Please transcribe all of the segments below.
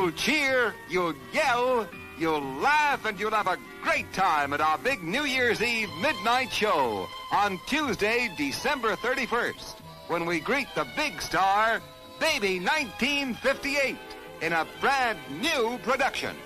You'll cheer, you'll yell, you'll laugh, and you'll have a great time at our big New Year's Eve midnight show on Tuesday, December 31st, when we greet the big star, Baby 1958, in a brand new production.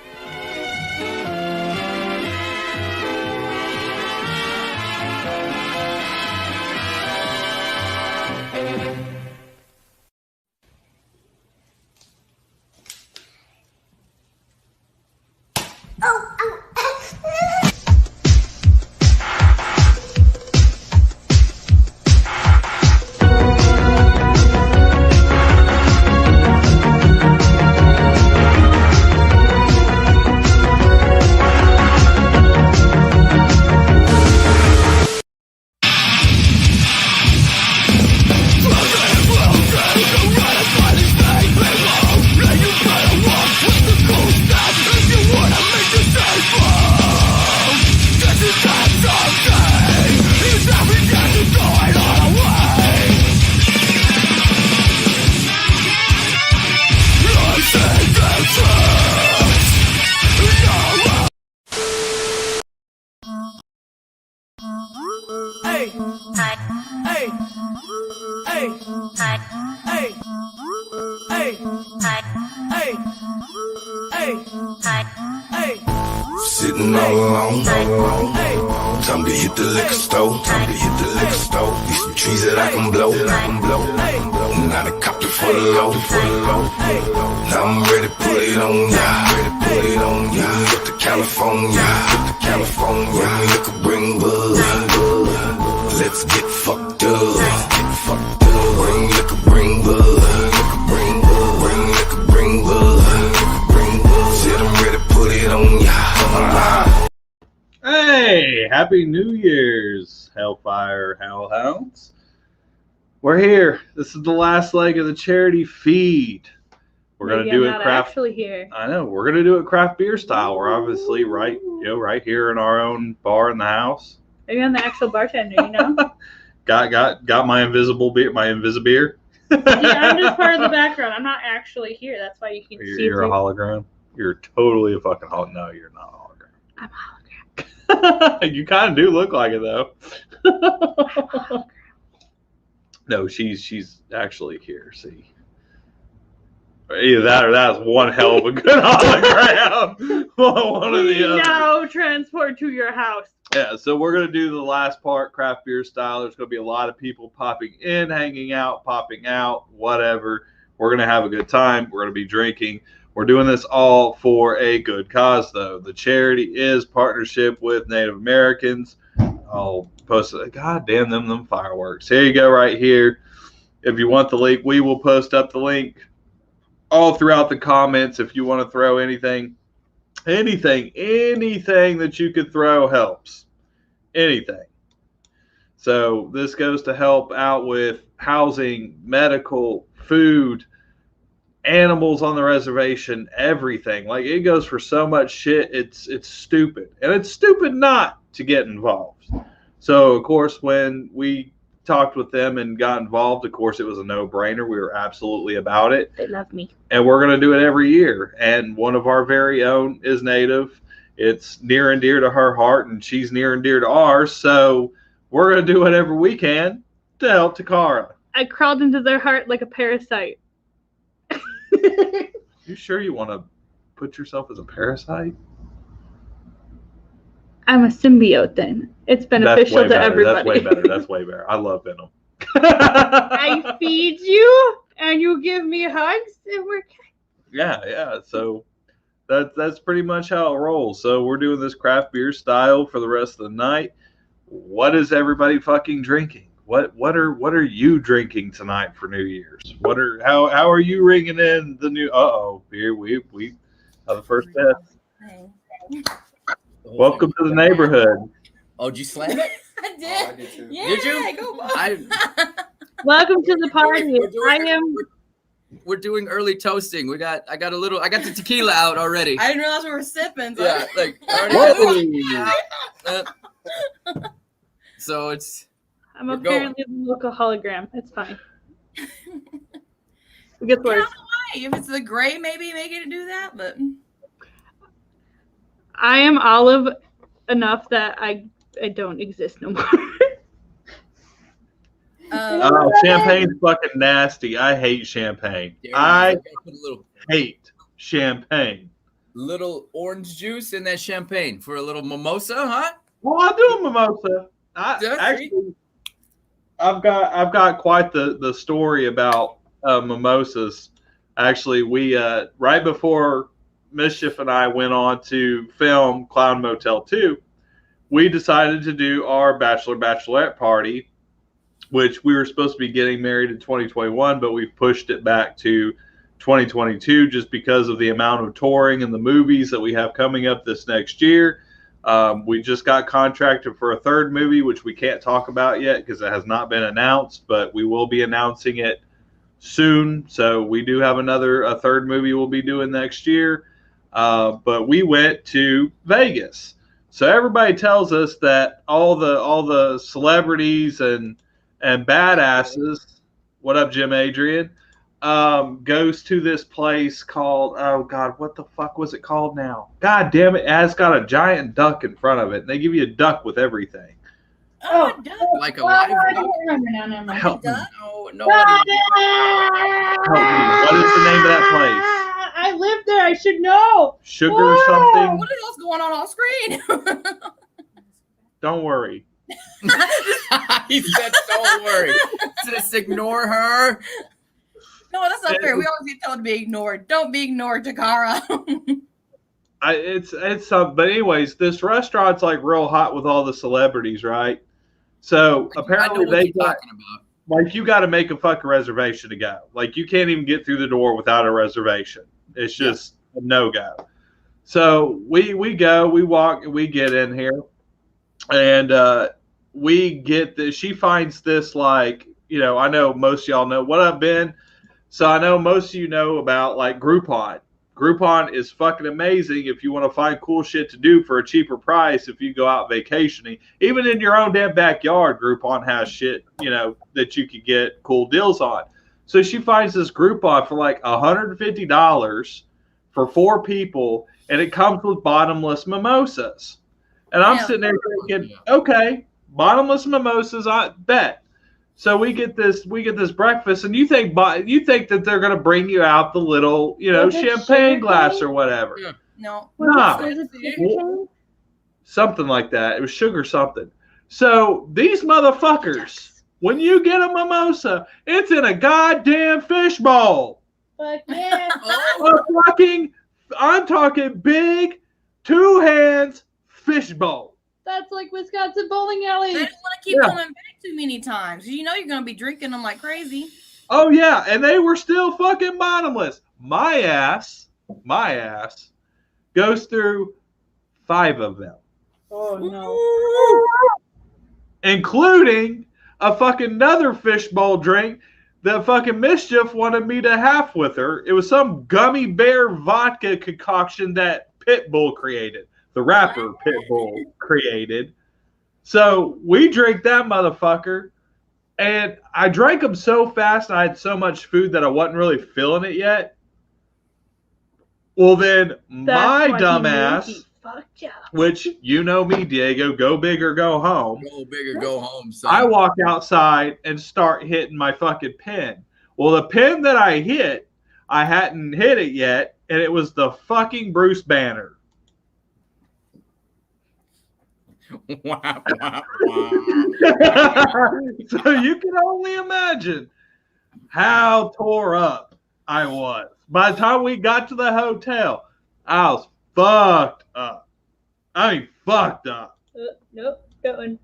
Sitting all alone, time to hit the liquor store, Need some trees that I can blow, Now I copped it for the low, Now I'm ready to put it on ya, Hit the California, Look a bring bud, let's get fucked up, Bring liquor, bring bud, bring bud, Said I'm ready to put it on ya. Hey, Happy New Year's, Hellfire Hellhounds. We're here. This is the last leg of the charity feed. We're going to do it craft. Actually here. I know. We're going to do it craft beer style. We're obviously right here in our own bar in the house. Maybe I'm the actual bartender, you know? got my invisible beer, my invisibeer. Yeah, I'm just part of the background. I'm not actually here. That's why you can see. You're a hologram. You're totally a fucking hologram. No, you're not a hologram. I'm a hologram. You kind of do look like it though. No, she's actually here. See, either that or that's one hell of a good hologram. One of the other. Now transport to your house. Yeah, so we're gonna do the last part, craft beer style. There's gonna be a lot of people popping in, hanging out, popping out, whatever. We're gonna have a good time. We're gonna be drinking. We're doing this all for a good cause, though. The charity is partnership with Native Americans. I'll post it. God damn them fireworks. Here you go right here. If you want the link, we will post up the link all throughout the comments. If you want to throw anything that you could throw helps. Anything. So this goes to help out with housing, medical, food, animals on the reservation, everything. Like, it goes for so much shit. It's stupid, and it's stupid not to get involved. So of course, when we talked with them and got involved, of course it was a no-brainer. We were absolutely about it. They love me, and we're going to do it every year. And one of our very own is Native. It's near and dear to her heart, and she's near and dear to ours. So we're going to do whatever we can to help Takara. I crawled into their heart like a parasite. You sure you want to put yourself as a parasite? I'm a symbiote then. It's beneficial to everybody. That's way better. I love Venom. I feed you and you give me hugs and we're Yeah. So that's pretty much how it rolls. So we're doing this craft beer style for the rest of the night. What is everybody fucking drinking? What are you drinking tonight for New Year's? How are you ringing in the new? Here we have the first test. Welcome to the neighborhood. Oh, did you slam it? I did. Oh, I did too. Yeah, Did you? Go on. Welcome to the party. We're doing early toasting. I got the tequila out already. I didn't realize we were sipping. So Yeah, like Whoa. So it's. I'm We're apparently the local hologram. It's fine. It gets worse. Hey, if it's the gray, maybe make it do that. But I am olive enough that I don't exist no more. Oh, champagne's fucking nasty. I hate champagne. I put a little hate champagne. orange juice in that champagne for a little mimosa, huh? Well, I'll do a mimosa. Yeah, Actually, I've got quite the story about mimosas. Actually, we right before Mischief and I went on to film Clown Motel 2, we decided to do our bachelorette party, which we were supposed to be getting married in 2021, but we pushed it back to 2022 just because of the amount of touring and the movies that we have coming up this next year. We just got contracted for a third movie, which we can't talk about yet because it has not been announced, but we will be announcing it soon. So we do have a third movie we'll be doing next year. But we went to Vegas. So everybody tells us that all the celebrities and badasses, what up, Jim Adrian, goes to this place called, oh God, what the fuck was it called now? God damn it, it has got a giant duck in front of it. And they give you a duck with everything. oh, Like a live I duck? don't remember now. Never mind. Help me. No, nobody. Help me. What is the name of that I live there. I should know. place? Sugar or something? what else going on screen? Don't worry. He said, "Don't worry. Just ignore her." No, that's not fair. We always get told to be ignored. Don't be ignored, Takara. It's something. But anyways, this restaurant's like real hot with all the celebrities, right? So I apparently know what they you're got, talking about. like, you got to make a fucking reservation to go. Like, you can't even get through the door without a reservation. It's just a no-go. So we go, we walk, we get in here, and we get this. She finds this, like, I know most of y'all know what I've been. So I know most of you know about, like, Groupon. Groupon is fucking amazing if you want to find cool shit to do for a cheaper price if you go out vacationing. Even in your own damn backyard, Groupon has shit, that you could get cool deals on. So she finds this Groupon for like $150 for 4 people, and it comes with bottomless mimosas. And I'm sitting there thinking, okay, bottomless mimosas, I bet. So we get this breakfast, and you think that they're gonna bring you out the little, champagne glass or whatever. Yeah. No. Nah. Was it sugar? Something like that. It was sugar something. So these motherfuckers, when you get a mimosa, it's in a goddamn fishbowl. Fuck yeah. I'm talking big, 2 hands fishbowl. That's like Wisconsin bowling alley. They don't want to keep coming back too many times. You know you're going to be drinking them like crazy. Oh, yeah, and they were still fucking bottomless. My ass goes through 5 of them. Oh, no. Including a fucking another fishbowl drink that fucking Mischief wanted me to have with her. It was some gummy bear vodka concoction that Pitbull created. The rapper Pitbull created. So we drank that motherfucker, and I drank them so fast and I had so much food that I wasn't really feeling it yet. Well, then my dumbass, which you know me, Diego, go big or go home. Go big or go home, son. I walk outside and start hitting my fucking pin. Well, the pin that I hit, I hadn't hit it yet, and it was the fucking Bruce Banner. Wow. So you can only imagine how tore up I was. By the time we got to the hotel, I was fucked up. I mean, fucked up. Nope, that one.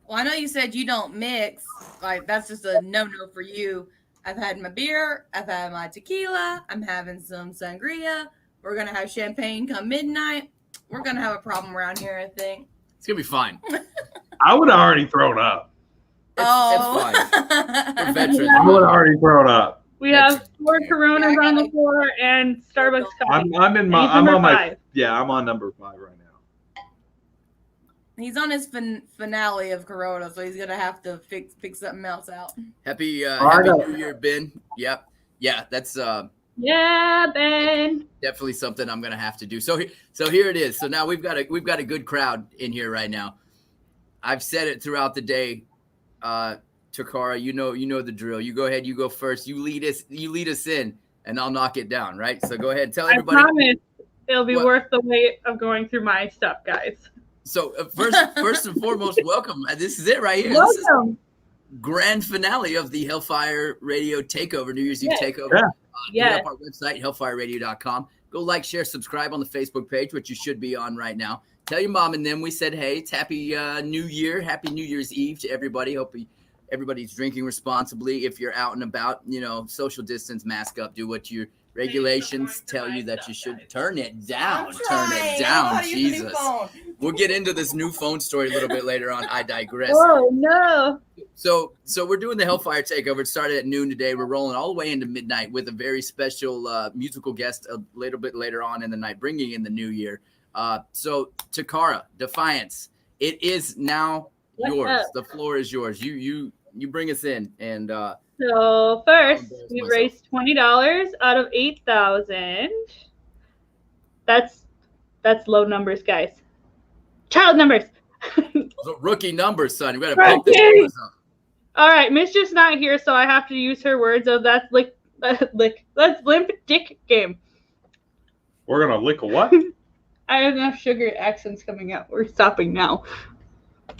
Well, I know you said you don't mix. Like, that's just a no-no for you. I've had my beer. I've had my tequila. I'm having some sangria. We're going to have champagne come midnight. We're going to have a problem around here, I think. It's going to be fine. I would have already thrown up. It's fine. We're veterans. I would have already thrown up. We have 4 Coronas on the floor and Starbucks coffee. I'm on number 5 right now. He's on his finale of Corona, so he's going to have to fix something else out. Happy New Year, Ben. Yep. yeah, that's Yeah, Ben. definitely something I'm gonna have to do. So here it is. So now we've got a good crowd in here right now. I've said it throughout the day. Takara, you know the drill. You go ahead, you go first. You lead us in, and I'll knock it down, right? So go ahead, tell everybody. I promise it'll be What? worth the wait of going through my stuff, guys. So first and foremost, welcome. This is it right here. This is Welcome. grand finale of the Hellfire Radio Takeover, New Year's Eve Takeover. Yeah. Hit Yes. up our website, hellfireradio.com. Go like, share, subscribe on the Facebook page, which you should be on right now. Tell your mom and them we said, hey, it's Happy New Year. Happy New Year's Eve to everybody. Hope everybody's drinking responsibly. If you're out and about, social distance, mask up, do what your regulations tell you that you should. Turn it down. Turn it down. Jesus. We'll get into this new phone story a little bit later on. I digress. Oh no. So we're doing the Hellfire Takeover. It started at noon today. We're rolling all the way into midnight with a very special musical guest a little bit later on in the night, bringing in the new year. So Takara, Defiance, it is now What's yours. up? The floor is yours. You bring us in. And So first, Embarrass we myself. raised $20 out of 8,000. That's low numbers, guys. Child numbers. so rookie numbers, son. You got to Rookie! pump the numbers up. All right, Mischief's not here, so I have to use her words of that's limp dick game. We're gonna lick a what? I have enough sugar accents coming out. We're stopping now.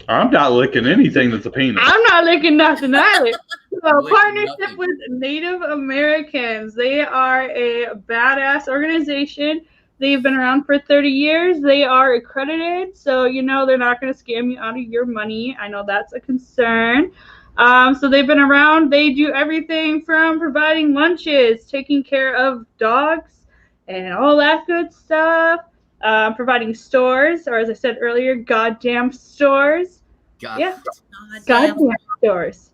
I'm not licking anything that's a penis. I'm not licking nothing either. So Licking partnership nothing. with Native Americans. They are a badass organization. They've been around for 30 years. They are accredited, so they're not going to scam you out of your money. I know that's a concern. So they've been around. They do everything from providing lunches, taking care of dogs, and all that good stuff. Providing stores, or as I said earlier, goddamn stores. God. Yeah. Goddamn stores.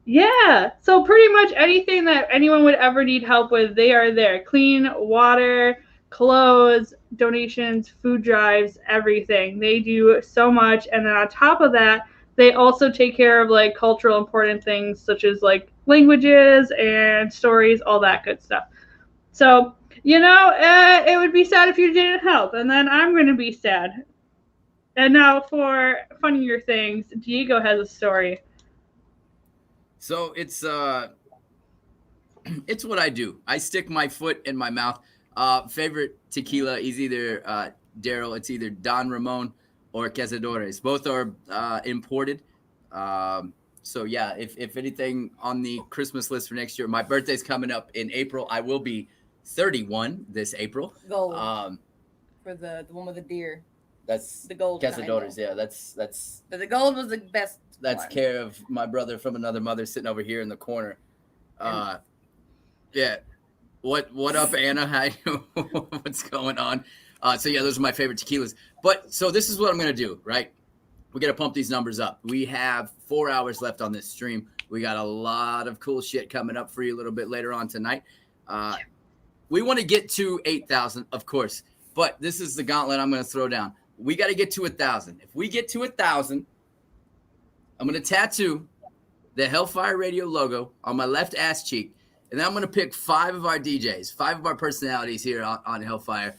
Yeah. So pretty much anything that anyone would ever need help with, they are there. Clean water, clothes, donations, food drives, everything. They do so much. And then on top of that, they also take care of like cultural important things such as like languages and stories, all that good stuff. So, it would be sad if you didn't help. And then I'm going to be sad. And now for funnier things, Diego has a story. So it's what I do. I stick my foot in my mouth. Favorite tequila is either Daryl. It's either Don Ramon or Cazadores. Both are imported. So yeah, if anything on the Christmas list for next year, my birthday's coming up in April. I will be 31 this April. Gold for the one with the deer. That's The gold Cazadores. kind. Yeah, that's But the gold was the best. one. care of my brother from another mother sitting over here in the corner. Yeah. What up, Anna? Hi. What's going on? So yeah, those are my favorite tequilas. But so this is what I'm gonna do, right? We gotta pump these numbers up. We have 4 hours left on this stream. We got a lot of cool shit coming up for you a little bit later on tonight. We want to get to 8,000, of course, but this is the gauntlet I'm going to throw down. We got to get to 1,000. If we get to 1,000, I'm going to tattoo the Hellfire Radio logo on my left ass cheek, and then I'm going to pick 5 of our DJs, 5 of our personalities here on Hellfire,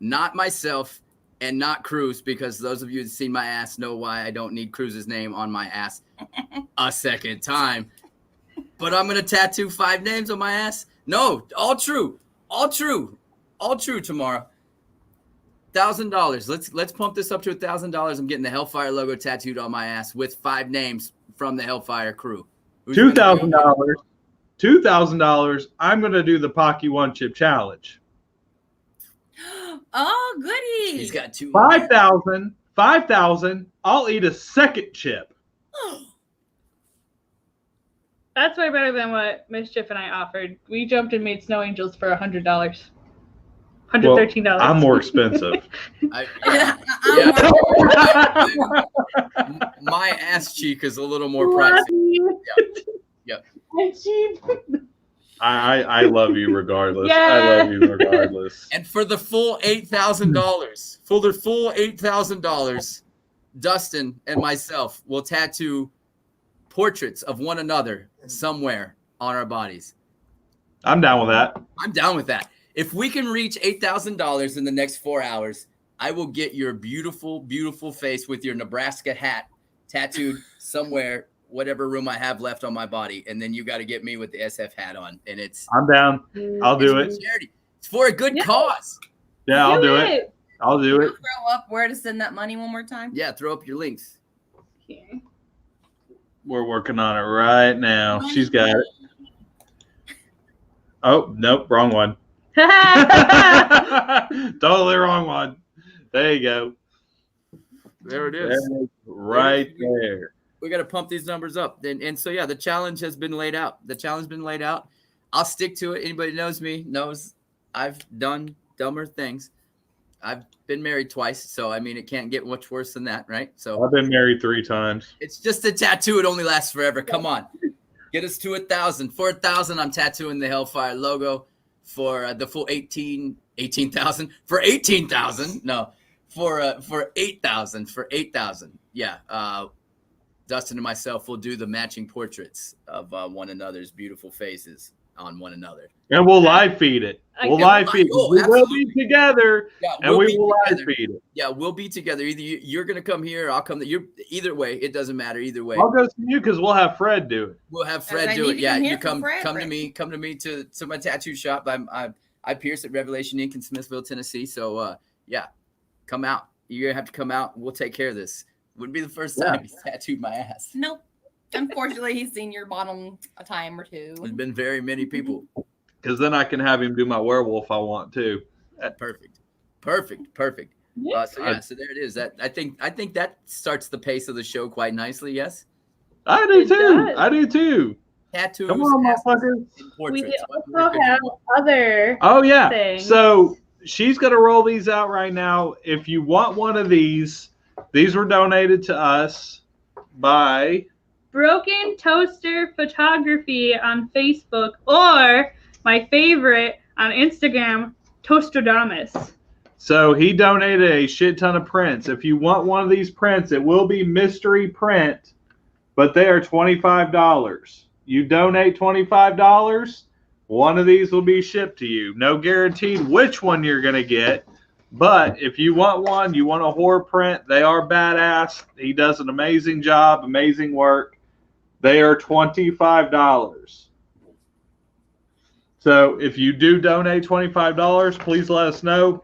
not myself and not Cruz, because those of you who've seen my ass know why I don't need Cruz's name on my ass a second time. But I'm going to tattoo 5 names on my ass. No, all true. All true tomorrow. $1,000. Let's pump this up to $1,000. I'm getting the Hellfire logo tattooed on my ass with 5 names from the Hellfire crew. $2,000. $2,000. I'm gonna do the Pocky One Chip Challenge. Oh, goody. He's got 2. 5,000. 5,000. I'll eat a second chip. That's way better than what Mischief and I offered. We jumped and made snow angels for $100. $113. Well, I'm more expensive. My ass cheek is a little more pricey. Yep. I'm cheap. I love you regardless. Yeah. I love you regardless. And for the full $8,000, for the full $8,000, Dustin and myself will tattoo portraits of one another somewhere on our bodies. I'm down with that. I'm down with that. If we can reach $8,000 in the next 4 hours, I will get your beautiful, beautiful face with your Nebraska hat tattooed somewhere, whatever room I have left on my body. And then you got to get me with the SF hat on. And I'm down. I'll do it's it. for charity. It's for a good cause. Yeah, I'll do it. I'll do it. Throw up where to send that money one more time. Yeah, throw up your links. Okay. We're working on it right now. She's got it. Oh, nope, wrong one. Totally wrong one. There you go. There it is. Right there. We got to pump these numbers up. And so, yeah, the challenge has been laid out. I'll stick to it. Anybody knows me knows I've done dumber things. I've been married twice. So, I mean, it can't get much worse than that, right? So I've been married 3 times. It's just a tattoo. It only lasts forever. Come on. Get us to 1,000. For 1,000, I'm tattooing the Hellfire logo. For the full 18,000. For 18,000. No. For 8,000. For 8,000. Yeah. Dustin and myself will do the matching portraits of one another's beautiful faces on one another. And we'll live feed it. We'll live feed it. We will be together, and we will live feed it. Yeah, we'll be together. Either you're going to come here, or I'll come. Either way, it doesn't matter. Either way, I'll go to you because we'll have Fred do it. We'll have Fred do it. Yeah, you come to me to my tattoo shop. I pierce at Revelation Ink in Smithville, Tennessee. So yeah, come out. You're gonna have to come out. We'll take care of this. Wouldn't be the first time he's tattooed my ass. Nope. Unfortunately, he's seen your bottom a time or two. There's been very many people. Because then I can have him do my werewolf if I want to. Perfect. So there it is. I think that starts the pace of the show quite nicely. Yes, I do too. Tattoos. Come on, motherfuckers. We also have other. Oh yeah. things. So she's gonna roll these out right now. If you want one of these were donated to us by Broken Toaster Photography on Facebook, or my favorite on Instagram, Toastradamus. So he donated a shit ton of prints. If you want one of these prints, it will be mystery print, but they are $25. You donate $25, one of these will be shipped to you. No guaranteed which one you're going to get, but if you want one, you want a horror print, they are badass. He does an amazing job, amazing work. They are $25. So if you do donate $25, please let us know.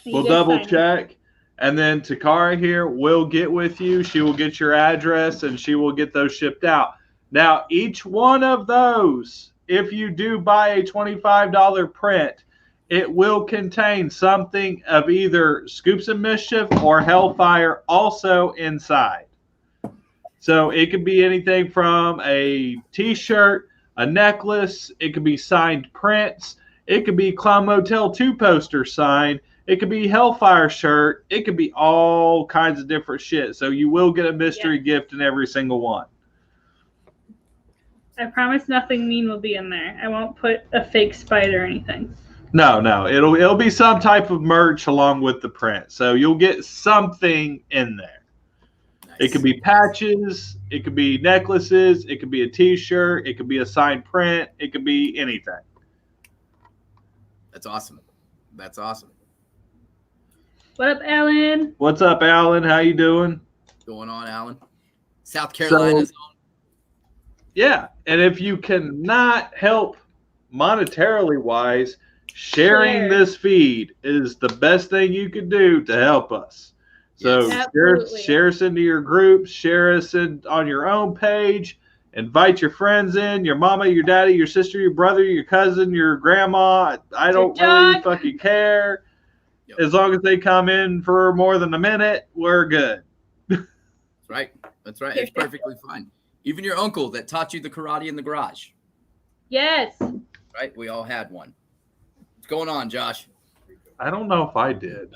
We'll double check. And then Takara here will get with you. She will get your address and she will get those shipped out. Now, each one of those, if you do buy a $25 print, it will contain something of either Scoops of Mischief or Hellfire also inside. So it could be anything from a t-shirt, a necklace, it could be signed prints, it could be Clown Motel 2 poster signed, it could be Hellfire shirt, it could be all kinds of different shit. So you will get a mystery gift in every single one. I promise nothing mean will be in there. I won't put a fake spider or anything. No, it'll be some type of merch along with the print. So you'll get something in there. It could be patches, it could be necklaces, it could be a t-shirt, it could be a signed print, it could be anything. That's awesome. What up, Alan? What's up, Alan? How you doing? Going on, Alan? South Carolina's on. Yeah, and if you cannot help monetarily wise, sharing this feed is the best thing you could do to help us. So share us into your groups, share us on your own page, invite your friends in, your mama, your daddy, your sister, your brother, your cousin, your grandma. I don't really fucking care. Yep. As long as they come in for more than a minute, we're good. That's right. It's perfectly fine. Even your uncle that taught you the karate in the garage. Yes. Right? We all had one. What's going on, Josh? I don't know if I did.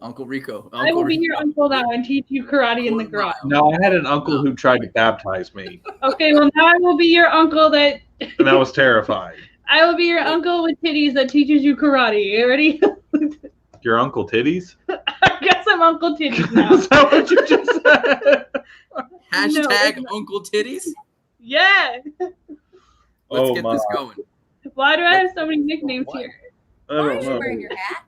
Uncle Rico. I will be your uncle now and teach you karate in the garage. No, I had an uncle who tried to baptize me. Okay, well now I will be your uncle that... And that was terrifying. I will be your uncle with titties that teaches you karate. You ready? Your Uncle Titties? I guess I'm Uncle Titties now. Is that what you just said? Hashtag Uncle Titties? Yeah. Let's get this going. Why do I have so many nicknames What? here? I Why are don't you know. wearing your hat?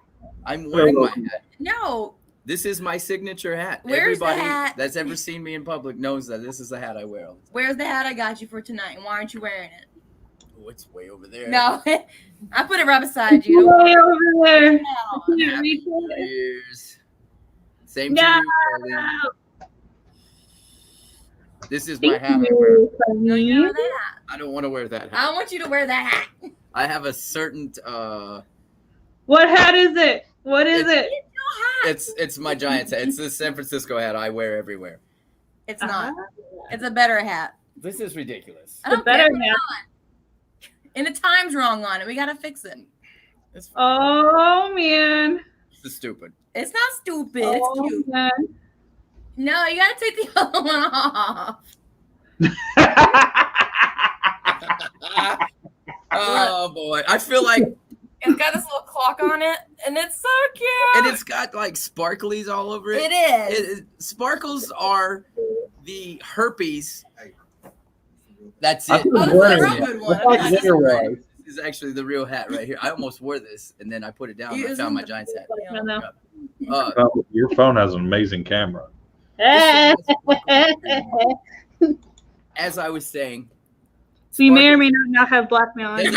I'm wearing my hat. No. This is my signature hat. Where's the Everybody hat? that's ever seen me in public knows that this is the hat I wear all the time. Where's the hat I got you for tonight? And why aren't you wearing it? Oh, it's way over there. No. I put it right beside you. Way over there. No. Can't Happy reach New it. Year's. Same to No. you, Kelly. This is my hat I wear. No, you wear that. I don't want to wear that I hat. want you to wear that hat. I have a certain What hat is it? What is it? No hat. it's my Giants hat. It's the San Francisco hat I wear everywhere. It's not. It's a better hat. This is ridiculous. I The don't better care. Put it hat. on. And the time's wrong on it. We gotta fix it. It's, Oh man. this is stupid. It's not stupid. It's Oh, cute. man. No, you gotta take the other one off. Oh boy. I feel like It's got this little clock on it, and it's so cute. and it's got like sparklies all over it. It is. Sparkles are the herpes. That's I it. could've Oh, this worn is a it. real good one. What glitter was? This is actually the real hat right here. I almost wore this and then I put it down and I Using found my the- Giants hat. I know. Oh, your phone has an amazing camera. As I was saying, We may or may not have blackmail on you.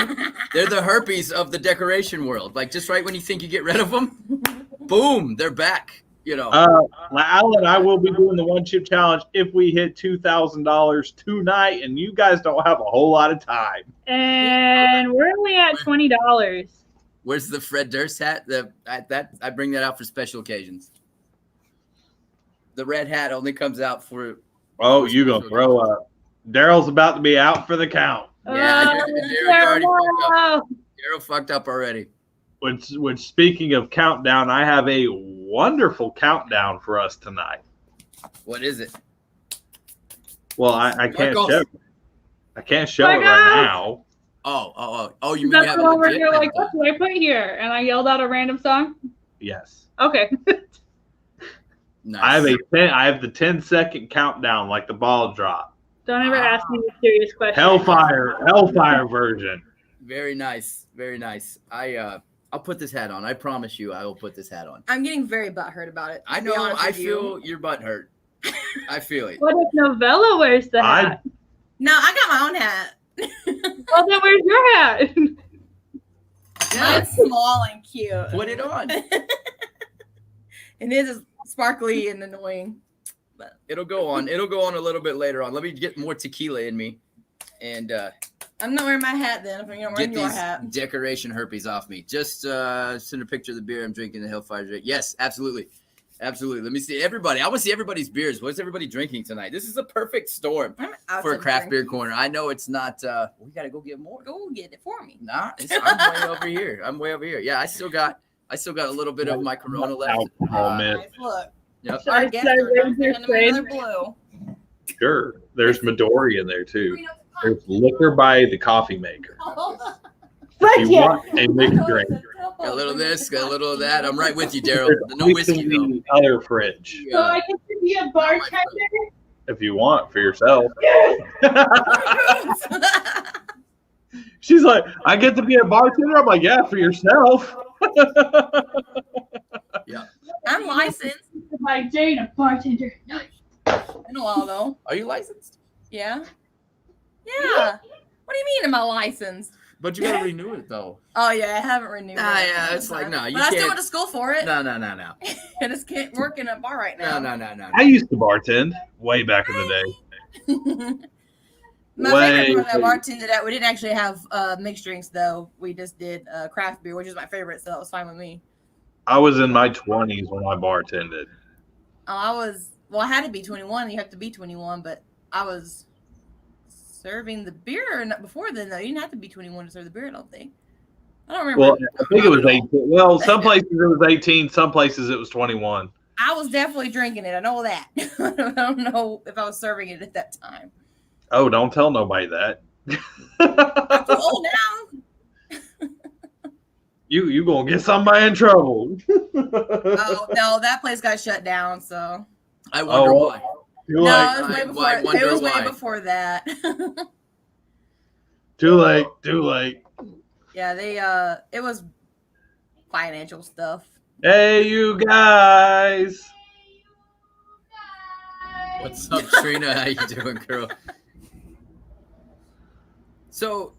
they're the herpes of the decoration world. Like just right when you think you get rid of them, boom, they're back. You know, Al and I will be doing the one chip challenge if we hit $2,000 tonight, and you guys don't have a whole lot of time. And we're only at $20. where's the Fred Durst hat? I bring that out for special occasions. The red hat only comes out for Oh, you gonna throw up? Daryl's about to be out for the count. Yeah, Oh, Darryl already fucked up. no. Daryl fucked up already. Which speaking of countdown, I have a wonderful countdown for us tonight. What is it? Well, I can't Sparkles. show. I can't show My it right God. now. Oh! You mean you That's have the a one where legit you're like, countdown. what do I put here? And I yelled out a random song. Yes, Okay. Nice. I have the 10-second countdown, like the ball drop. Don't ever ask me a serious question. Hellfire version. Very nice, very nice. I'll put this hat on. I promise you, I will put this hat on. I'm getting very butthurt about it. I to be know. honest I with you. feel your butt hurt. I feel it. What if Novella wears the hat? No, I got my own hat. Well, then where's your hat? Mine's small and cute. Put it on. And it is sparkly and annoying. It'll go on. It'll go on a little bit later on. Let me get more tequila in me, and I'm not wearing my hat then. If you're not get wearing your these hat. decoration herpes off me. Just send a picture of the beer I'm drinking. The Hellfire drink. Yes, absolutely, absolutely. Let me see everybody. I want to see everybody's beers. What's everybody drinking tonight? This is a perfect storm I'm out for a to craft beer drink. corner. I know it's not. We gotta go get more. Go get it for me. Nah, I'm way over here. I'm way over here. Yeah, I still got a little bit of my Corona left. Alcohol, man. Nice, look. Yep. Should I- Our guests should I are raise dumping your into another shade? blue. Sure. There's Midori in there too. There's liquor by the coffee maker. If you want a mixed drink. Got a little of this, got a little of that. I'm right with you, Daryl. There's No whiskey in though. the other fridge So I get to be a bartender? if you want for yourself. She's like, I get to be a bartender. I'm like, yeah, for yourself. I'm licensed. By Jane, a bartender. In a while though. Are you licensed? Yeah. Yeah. What do you mean am I licensed? But you gotta renew it though. Oh yeah, I haven't renewed Nah, it. yeah, it's like, nah, you But I still can't- went to school for it. No. I just can't work in a bar right now. No. I used to bartend way back in the day. My Way- favorite part that bartended at, we didn't actually have mixed drinks though. We just did craft beer, which is my favorite, so that was fine with me. I was in my 20s when I bartended. I had to be 21. You have to be 21, but I was serving the beer before then though. You didn't have to be 21 to serve the beer, I don't think. I don't remember. Well, I think it was 18. Well, some places it was 18, some places it was 21. I was definitely drinking it. I know that. I don't know if I was serving it at that time. Oh, don't tell nobody that. I'm too old now. You gonna get somebody in trouble. Oh no, that place got shut down. So I wonder why. Too no, late. it was way I before. wonder It was why. way before that. Too late. Too late. Yeah, they it was financial stuff. Hey, you guys. What's up, Trina? How you doing, girl? So,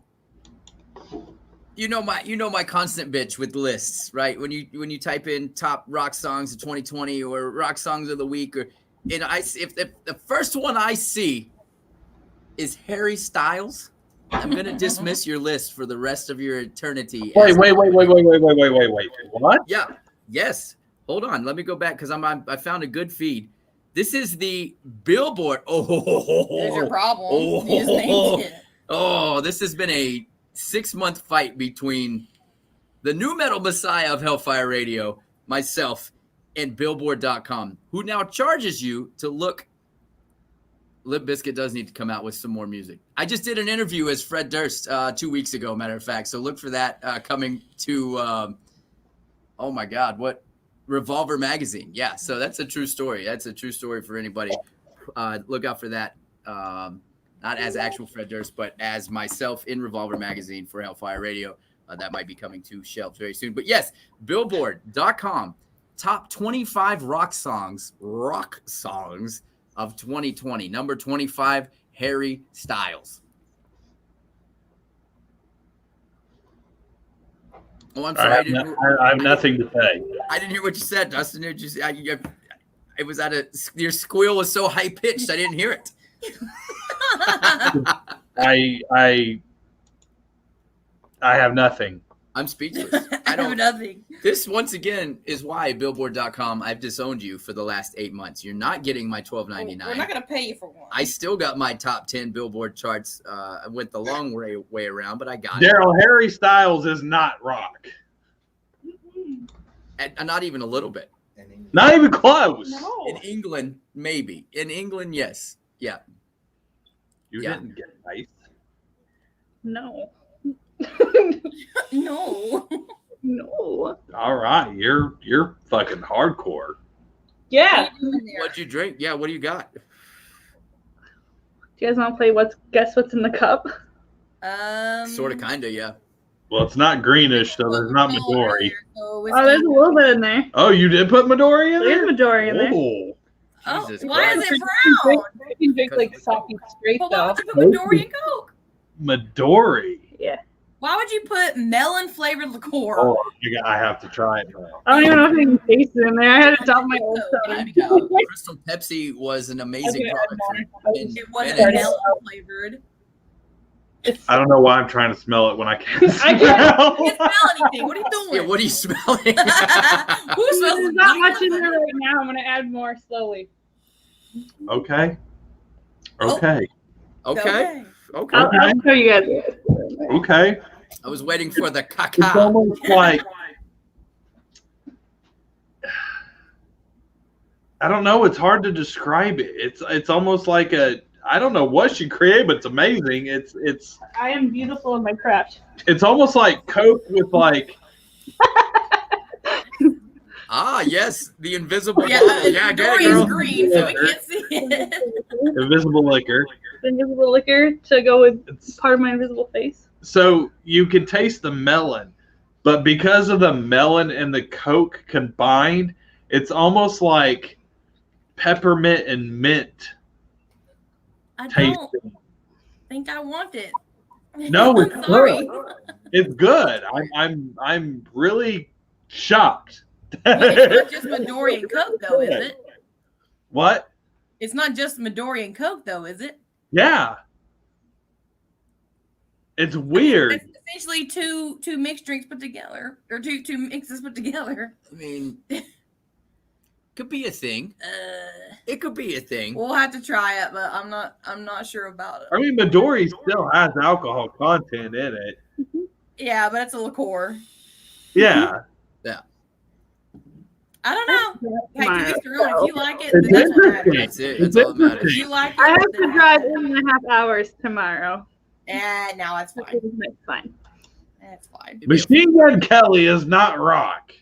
you know my constant bitch with lists, right? When you type in top rock songs of 2020 or rock songs of the week, or if the first one I see is Harry Styles, I'm gonna dismiss your list for the rest of your eternity. Wait. What? Yeah. Yes. Hold on. Let me go back because I found a good feed. This is the Billboard. There's your problem. You just named it. This has been a 6-month fight between the new metal messiah of Hellfire Radio, myself, and Billboard.com, who now charges you to look. Limp Bizkit does need to come out with some more music. I just did an interview as Fred Durst 2 weeks ago, matter of fact. So look for that coming to, oh my God, what? Revolver Magazine. Yeah, so that's a true story. That's a true story for anybody. Look out for that. Not as actual Fred Durst, but as myself in Revolver Magazine for Hellfire Radio. That might be coming to shelves very soon. But yes, Billboard.com, top 25 rock songs of 2020. Number 25, Harry Styles. Oh, I'm sorry. I have nothing to say. I didn't hear what you said, Dustin. It was your squeal was so high pitched. I didn't hear it. I have nothing. I'm speechless. I have nothing. This once again is why Billboard.com, I've disowned you for the last 8 months. You're not getting my $12.99. We're not gonna pay you for one. I still got my top 10 Billboard charts. I went the long way around, but I got it. Daryl, Harry Styles is not rock. And not even a little bit. Not even close. No. In England, maybe. In England, yes. Yeah. You Yeah. didn't get nice. No. No. No. All right, you're fucking hardcore. Yeah. What'd you drink? Yeah, what do you got? Do you guys want to play guess what's in the cup? Sort of, kind of, yeah. Well, it's not greenish, so there's not Midori. Oh, there's a little bit in there. Oh, you did put Midori in There's there? Midori in there. Oh. Oh, Jesus why is Christ. it brown? You can drink like Socky straight But why though. would you put Midori and Coke? Midori. Yeah. Why would you put melon flavored liqueur? Oh, I have to try it now. I don't even know if I can taste it in there. I had to dump my old soda. Crystal Pepsi was an amazing Okay, product. It wasn't Venice. melon flavored. I don't know why I'm trying to smell it when I can't smell. I can't- You can't smell anything. What are you doing? Yeah, what are you smelling? Who smells There's not much in there right now. I'm gonna add more slowly. Okay. Oh. Okay. Okay. Okay. I'll show you guys. Okay. I was waiting for the It's caca. almost like I don't know. It's hard to describe it. It's almost like I don't know what she created, but it's amazing. It's I am beautiful in my craft. it's almost like Coke with like Ah, yes, the invisible Yeah, ball. Yeah, get it, Midori girl. is green, so we can't see it. invisible liquor. Invisible liquor to go with It's, part of my invisible face. so you can taste the melon, but because of the melon and the Coke combined, it's almost like peppermint and mint I tasting. don't think I want it. No, it's I'm sorry. It's good. I'm really shocked. It's not just Midori and Coke, though, is it? What? It's not just Midori and Coke, though, is it? Yeah. It's weird. It's essentially two mixed drinks put together, or two mixes put together. I mean, could be a thing. It could be a thing. We'll have to try it, but I'm not sure about it. I mean, Midori still has alcohol content in it. Yeah, but it's a liqueur. Yeah. I don't know. Hey, to each their own. If you like it, It's then that's what matters. That's it. That's all that If matters. you like it, I have then to drive 8.5 hours tomorrow. now that's fine. That's fine. That's fine. Machine Gun Kelly is not rock.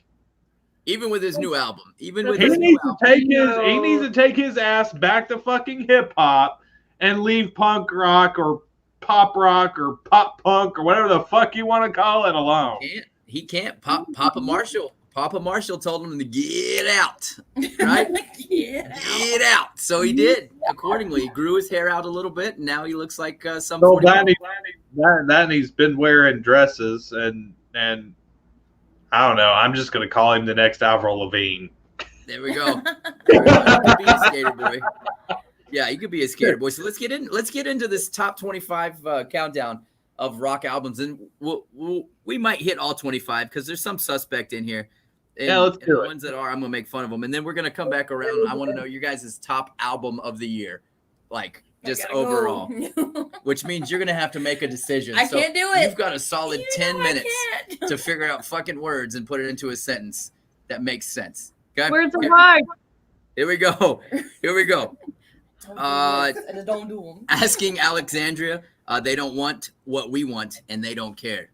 Even with his new album. Even with He his new needs to album. take he needs to take his ass back to fucking hip hop and leave punk rock or pop rock or pop punk or whatever the fuck you want to call it alone. He can't. Papa Marshall told him to get out, right? Get out. So he did accordingly. He grew his hair out a little bit, and now he looks like some. So that he's been wearing dresses, and I don't know. I'm just gonna call him the next Avril Lavigne. There we go. You could be a skater boy. Yeah, you could be a skater boy. So let's get into this top 25 countdown of rock albums, and we might hit all 25 because there's some suspect in here. And, yeah, let's do the it. Ones that are, I'm gonna make fun of them, and then we're gonna come back around. I want to know your guys' top album of the year, like just overall, which means you're gonna have to make a decision. I can't do it. You've got a solid 10 minutes to figure out fucking words and put it into a sentence that makes sense. Okay? Words are hard. Here we go. Don't do them. Asking Alexandria, they don't want what we want, and they don't care.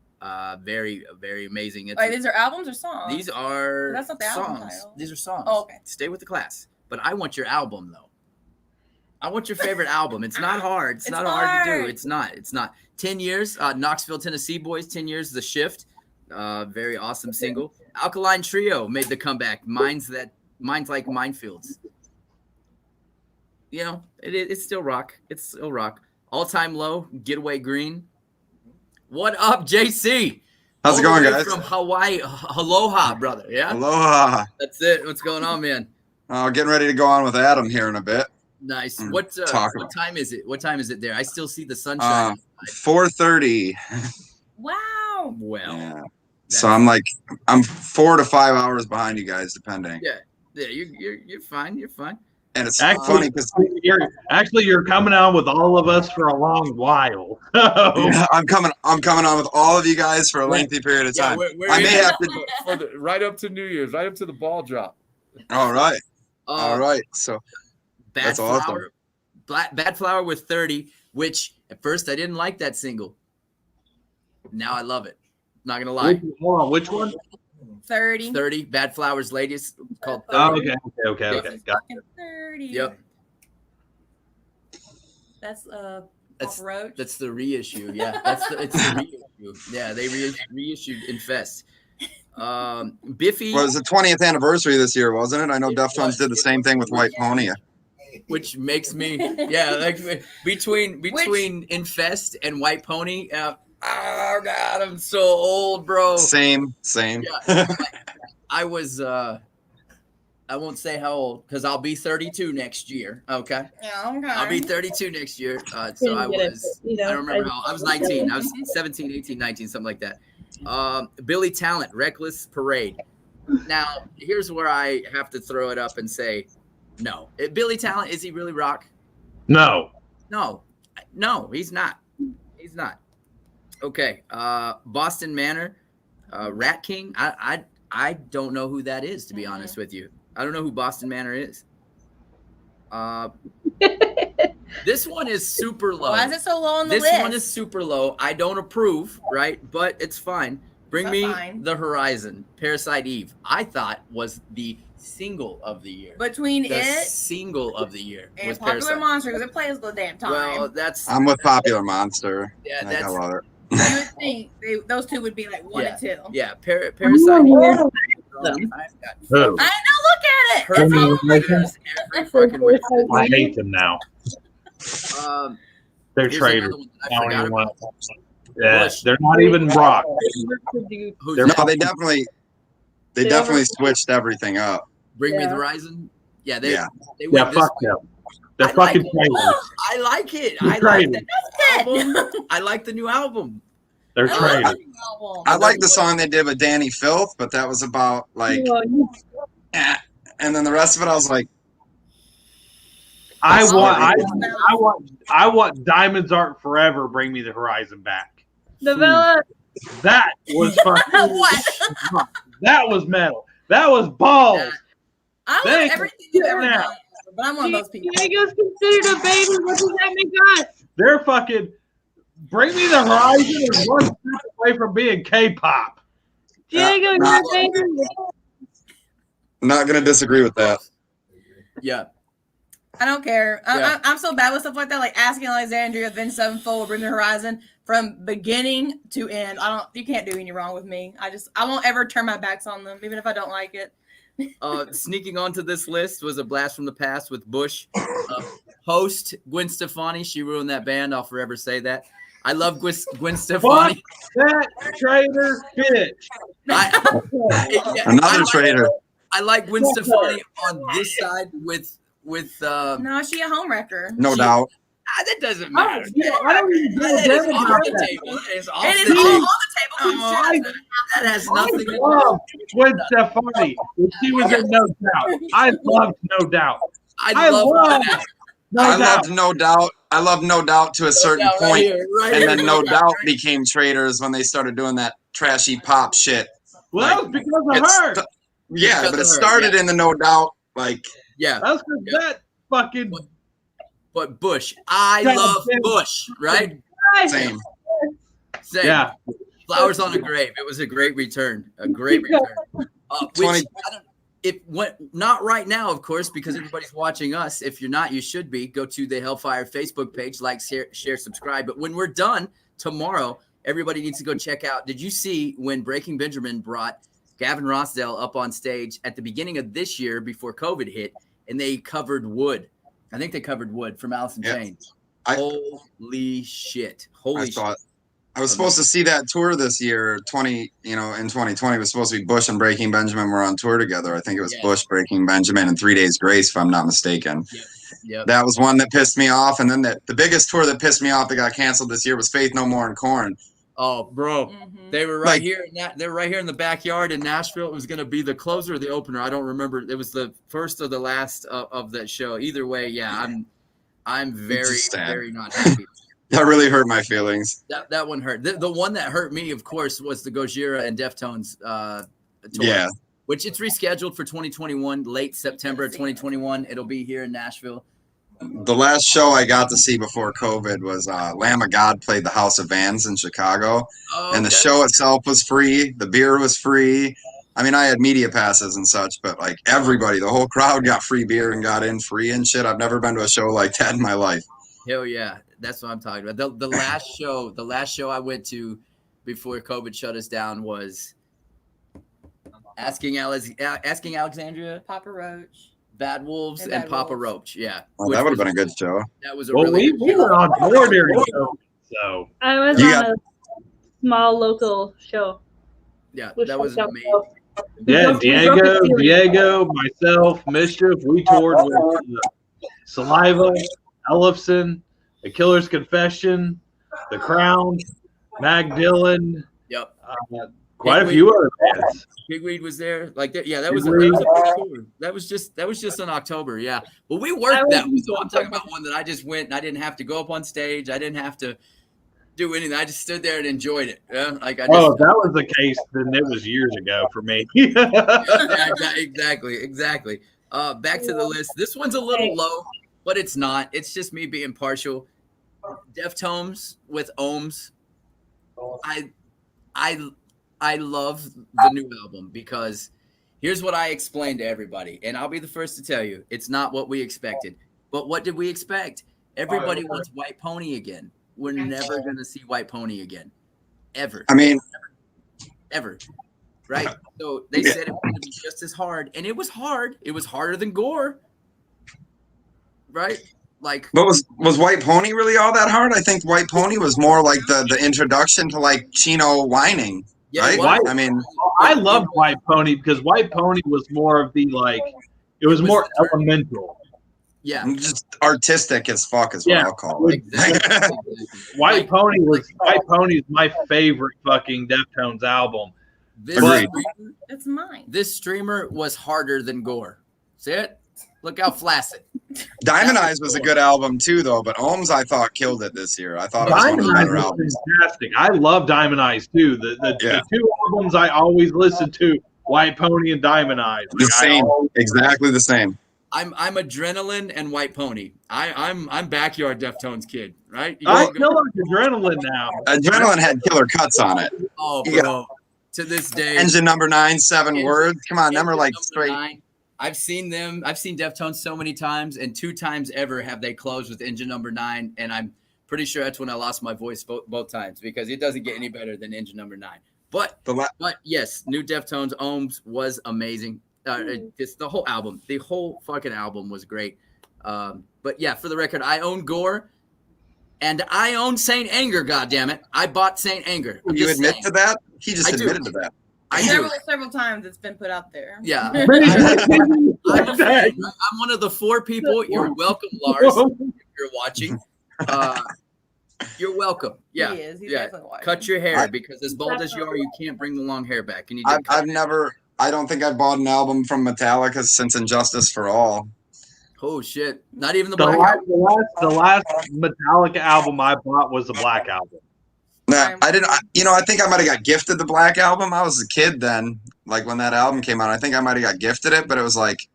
Very, very amazing. Wait, these are albums or songs? These are That's not the album songs. title. These are songs. Oh, okay. Stay with the class. But I want your album, though. I want your favorite album. It's not hard. It's not hard to do. It's not. 10 years, Knoxville, Tennessee Boys, 10 years, The Shift. Very awesome single. Alkaline Trio made the comeback. Mine's like minefields. You know, it's still rock. It's still rock. All Time Low, Getaway Green. What up, JC? How's it going, guys? From Hawaii. Aloha, brother. Yeah? Aloha. That's it. What's going on, man? Getting ready to go on with Adam here in a bit. Nice. What time is it? What time is it there? I still see the sunshine. 4:30. Wow. Well. Yeah. So I'm 4 to 5 hours behind you guys, depending. Yeah, you're fine. You're fine. And it's funny because you're coming on with all of us for a long while. yeah, I'm coming on with all of you guys for a lengthy period of time. I may have to right up to New Year's, right up to the ball drop. All right. All right. So Bad Flower, Bad Flower with 30, which at first I didn't like that single. Now I love it. Not gonna lie. Hold on, which one? 30. Bad Flowers latest called 30. Oh, okay. Got it. 30. Yep. That's Roach. That's the reissue. Yeah, it's the reissue. Yeah, they reissued Infest. Biffy was the 20th anniversary this year, wasn't it? I know Deftones did the same thing with White Pony. Which makes me like between Infest and White Pony. Oh God, I'm so old, bro. Same. Yeah, I was. I won't say how old because I'll be 32 next year. Okay. Yeah, okay. I'll be 32 next year. So I was. I don't remember how. I was 19. I was 17, 18, 19, something like that. Billy Talent, Reckless Parade. Now here's where I have to throw it up and say, no. Billy Talent, is he really rock? No, he's not. He's not. Okay, Boston Manor, Rat King. I don't know who that is, to be honest with you. I don't know who Boston Manor is. This one is super low. Why is it so low on the list? This one is super low. I don't approve, right? But it's fine. Bring me The Horizon, Parasite Eve. I thought was the single of the year. Between the it single of the year and was Popular Parasite. Monster because it plays the damn time. Well, I'm with Popular Monster. Yeah, I love it. You would think those two would be like 1 and 2. Yeah, Parasite Eve. I know. Look at it. I hate them now. They're traitors. Yeah, they're not even rock. No, they definitely switched everything up. Bring Me the Horizon. Yeah, they fuck them. They're fucking traitors. I like it. I like that album. I like the new album. They're traitors. I like the song they did with Danny Filth, but that was about and then the rest of it, I was like, I want Diamonds Aren't Forever. Bring Me the Horizon back. Novella. That was fucking. What? That was metal. That was balls. I love everything you've ever done, but I'm one of those people. Diego's considered a baby. What does that make us? They're fucking. Bring Me the Horizon is one step away from being K-pop. Diego, you're a baby. I'm not gonna disagree with that. Yeah. I don't care. Yeah. I'm so bad with stuff like that, like Asking Alexandria, Avenged Sevenfold, Bring the Horizon, from beginning to end. You can't do any wrong with me. I won't ever turn my backs on them, even if I don't like it. Sneaking onto this list was A Blast from the Past with Bush. Host Gwen Stefani. She ruined that band. I'll forever say that. I love Gwen Stefani. That traitor bitch. Another traitor. I like Gwen Stefani on this side with No, she a homewrecker. No doubt. that doesn't matter. I don't even give a That is damn off about the that. table. That is off It the is all table. on the table. That has nothing to do. love Gwen Stefani. When she was in No Doubt. I loved No Doubt. I love that. I loved No Doubt. I loved No Doubt to a certain Doubt, right point, here, right and here, then No No Doubt, Doubt right? became traitors when they started doing that trashy pop shit. Well, that was because of It's her. st- yeah, Because but it of her, started yeah. in the No Doubt, like Yeah, That's because that fucking but Bush. I God love damn. Bush, right? same. Same. yeah. Flowers on a Grave. It was a great return. A great return. Which 20 not right now, of course, because everybody's watching us. If you're not, you should be. Go to the Hellfire Facebook page, like, share, subscribe. But when we're done tomorrow, everybody needs to go check out. Did you see when Breaking Benjamin brought Gavin Rossdale up on stage at the beginning of this year before COVID hit, and they covered Wood? I think they covered Wood from Alice in Yeah. Chains. I- Holy shit! Holy I shit! thought I was supposed to see that tour this year. In 2020 it was supposed to be Bush and Breaking Benjamin were on tour together. I think it was Yeah. Bush, Breaking Benjamin, and 3 Days Grace, if I'm not mistaken. Yep. That was one that pissed me off. And then the biggest tour that pissed me off that got canceled this year was Faith No More and Korn. Oh, bro. Mhm. They were right Like- here. They were right here in the backyard in Nashville. It was going to be the closer or the opener. I don't remember. It was the first or the last of that show. Either way, yeah, I'm very, just sad. very not happy. That really hurt my feelings. That one hurt. The one that hurt me, of course, was the Gojira and Deftones tour. Yeah. Which it's rescheduled for 2021, late September 2021. It'll be here in Nashville. The last show I got to see before COVID was Lamb of God played the House of Vans in Chicago. Oh, And the okay. show itself was free. The beer was free. I mean, I had media passes and such, but like everybody, the whole crowd got free beer and got in free and shit. I've never been to a show like that in my life. Hell yeah, that's what I'm talking about. The last show I went to before COVID shut us down was Asking Alexandria, Papa Roach. Bad Wolves, And and Bad Papa Wolves. Roach. Yeah, Oh, Which that would have was- been a good show. That was a Well, really we good were show. on tour during COVID, so I was You on got- a small local show. Yeah, which that was worked out amazing. well. yeah, We broke the ceiling. Diego, myself, Mischief, we toured with Saliva, Ellefson, The Killer's Confession, The Crown, Mag Dillon, Yep, quite a few other bands. Pigweed was there. Like that. Yeah, that was Pigweed. a big tour. That was just in October. Yeah, but we worked that one. So I'm talking about one that I just went and I didn't have to go up on stage. I didn't have to do anything. I just stood there and enjoyed it. Yeah, like I just. Oh, if that was the case, then it was years ago for me. Yeah, exactly. Back to the list. This one's a little low, but it's not. It's just me being partial. Deftones with Ohms. I love the new album because here's what I explained to everybody, and I'll be the first to tell you, it's not what we expected. But what did we expect? Everybody wants White Pony again. We're never gonna see White Pony again, ever. I mean, Ever. Right? So they said it was going to be just as hard, and it was hard. It was harder than Gore. Right? Like, but was White Pony really all that hard? I think White Pony was more like the introduction to like Chino whining, yeah, right? it was- I mean, I loved White Pony because White Pony was more of the it was more elemental. yeah. just artistic as fuck is what Yeah. I'll call it. Exactly. White Pony is my favorite fucking Deftones album. This Agreed. streamer, It's mine. this streamer was harder than Gore. See it? Look how flaccid. Diamond Eyes was a good album too, though. But Ohms, I thought, killed it this year. I thought it was one of Diamond the Eyes better is albums. fantastic. I love Diamond Eyes too. The two albums I always listen to, White Pony and Diamond Eyes. The same, exactly the same. I'm Adrenaline and White Pony. I'm backyard Deftones kid, right? You I go- feel like Adrenaline now. Adrenaline had killer cuts on it. Oh, you bro. To this day. Engine number 9, 7 Engine- words. Come on, them are like Number straight. 9. I've seen them. I've seen Deftones so many times, and 2 times ever have they closed with Engine Number 9, and I'm pretty sure that's when I lost my voice both times because it doesn't get any better than Engine Number 9. But yes, new Deftones Ohms was amazing. It's the whole album. The whole fucking album was great. But yeah, for the record, I own Gore, and I own Saint Anger. Goddammit, I bought Saint Anger. You admit to that? He just admitted to that. Several times it's been put out there. Yeah. I'm a fan. I'm one of the 4 people. You're welcome, Lars, if you're watching. You're welcome. Yeah. He is. He's definitely watching. Cut your hair because as bald as you are, you can't bring the long hair back. I don't think I've bought an album from Metallica since Injustice for All. Oh shit! Not even the Black album. The last Metallica album I bought was the Black album. Nah, I didn't. I think I might have got gifted the Black album. I was a kid then, like when that album came out. I think I might have got gifted it, but it was like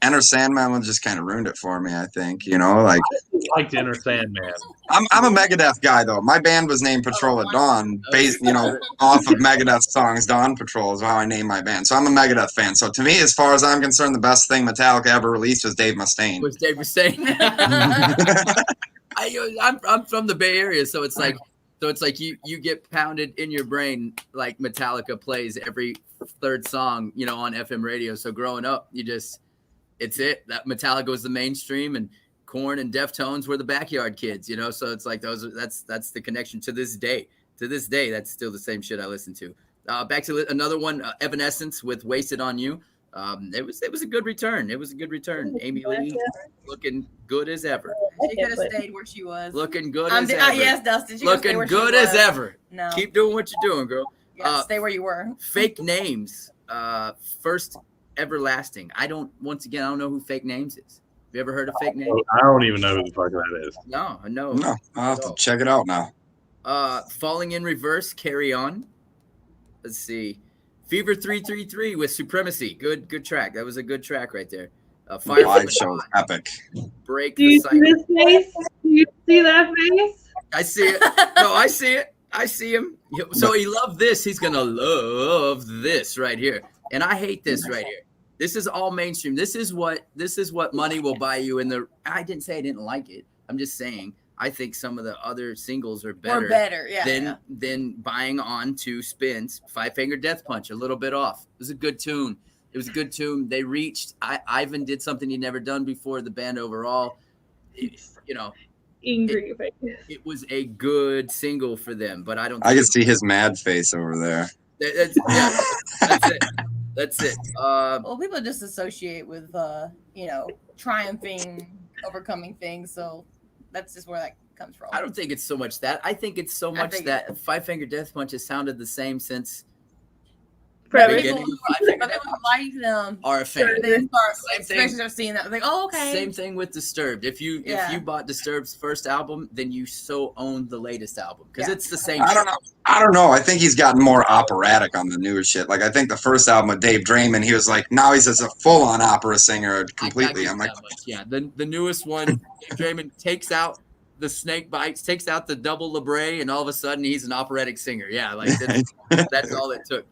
Enter Sandman just kind of ruined it for me. I think like I liked Enter Sandman. I'm a Megadeth guy though. My band was named Patrol at Dawn, based off of Megadeth songs. Dawn Patrol is how I named my band. So I'm a Megadeth fan. So to me, as far as I'm concerned, the best thing Metallica ever released was Dave Mustaine. I'm from the Bay Area, so it's like you get pounded in your brain like Metallica plays every 3rd song, on FM radio. So growing up, it's it. That Metallica was the mainstream, and Korn and Deftones were the backyard kids, So it's like that's the connection to this day. To this day, that's still the same shit I listen to. Back to another one, Evanescence with "Wasted on You." It was a good return. It was a good return. Amy Lee looking good as ever. She could have stayed where she was. Looking good as ever. Yes, Dustin. Looking good as ever. No. Keep doing what you're doing, girl. Yeah, stay where you were. Fake Names. First Everlasting. I don't know who Fake Names is. Have you ever heard of Fake Names? I don't even know who the fuck that is. No. I'll have to check it out now. Falling in Reverse, Carry On. Let's see. Fever 333 with Supremacy. Good track. That was a good track right there. Fire live show is epic. Break Do you see this face? Do you see that face? I see it. No, I see it. I see him. So he loved this. He's gonna love this right here. And I hate this right here. This is all mainstream. This is what money will buy you. I didn't say I didn't like it. I'm just saying I think some of the other singles are better, than buying on to Spin's Five Finger Death Punch. A little bit off. It was a good tune. They reached. Ivan did something he'd never done before. The band overall, Angry face. It was a good single for them, but I don't. I can see his mad face over there. That's it. That's it. Well, people just associate with triumphing, overcoming things. So that's just where that comes from. I don't think it's so much that. I think it's so much that Five Finger Death Punch has sounded the same since forever. People like them are a fan. Especially are seeing that. Like, oh, okay. Same thing with Disturbed. If you bought Disturbed's first album, then you so own the latest album because it's the same. I don't know. I think he's gotten more operatic on the newer shit. Like I think the first album with Dave Draymond, he was like, now he's just a full-on opera singer completely. I'm like, the newest one, Dave Draymond takes out the snake bites, takes out the double labre, and all of a sudden he's an operatic singer. Yeah, like that's all it took.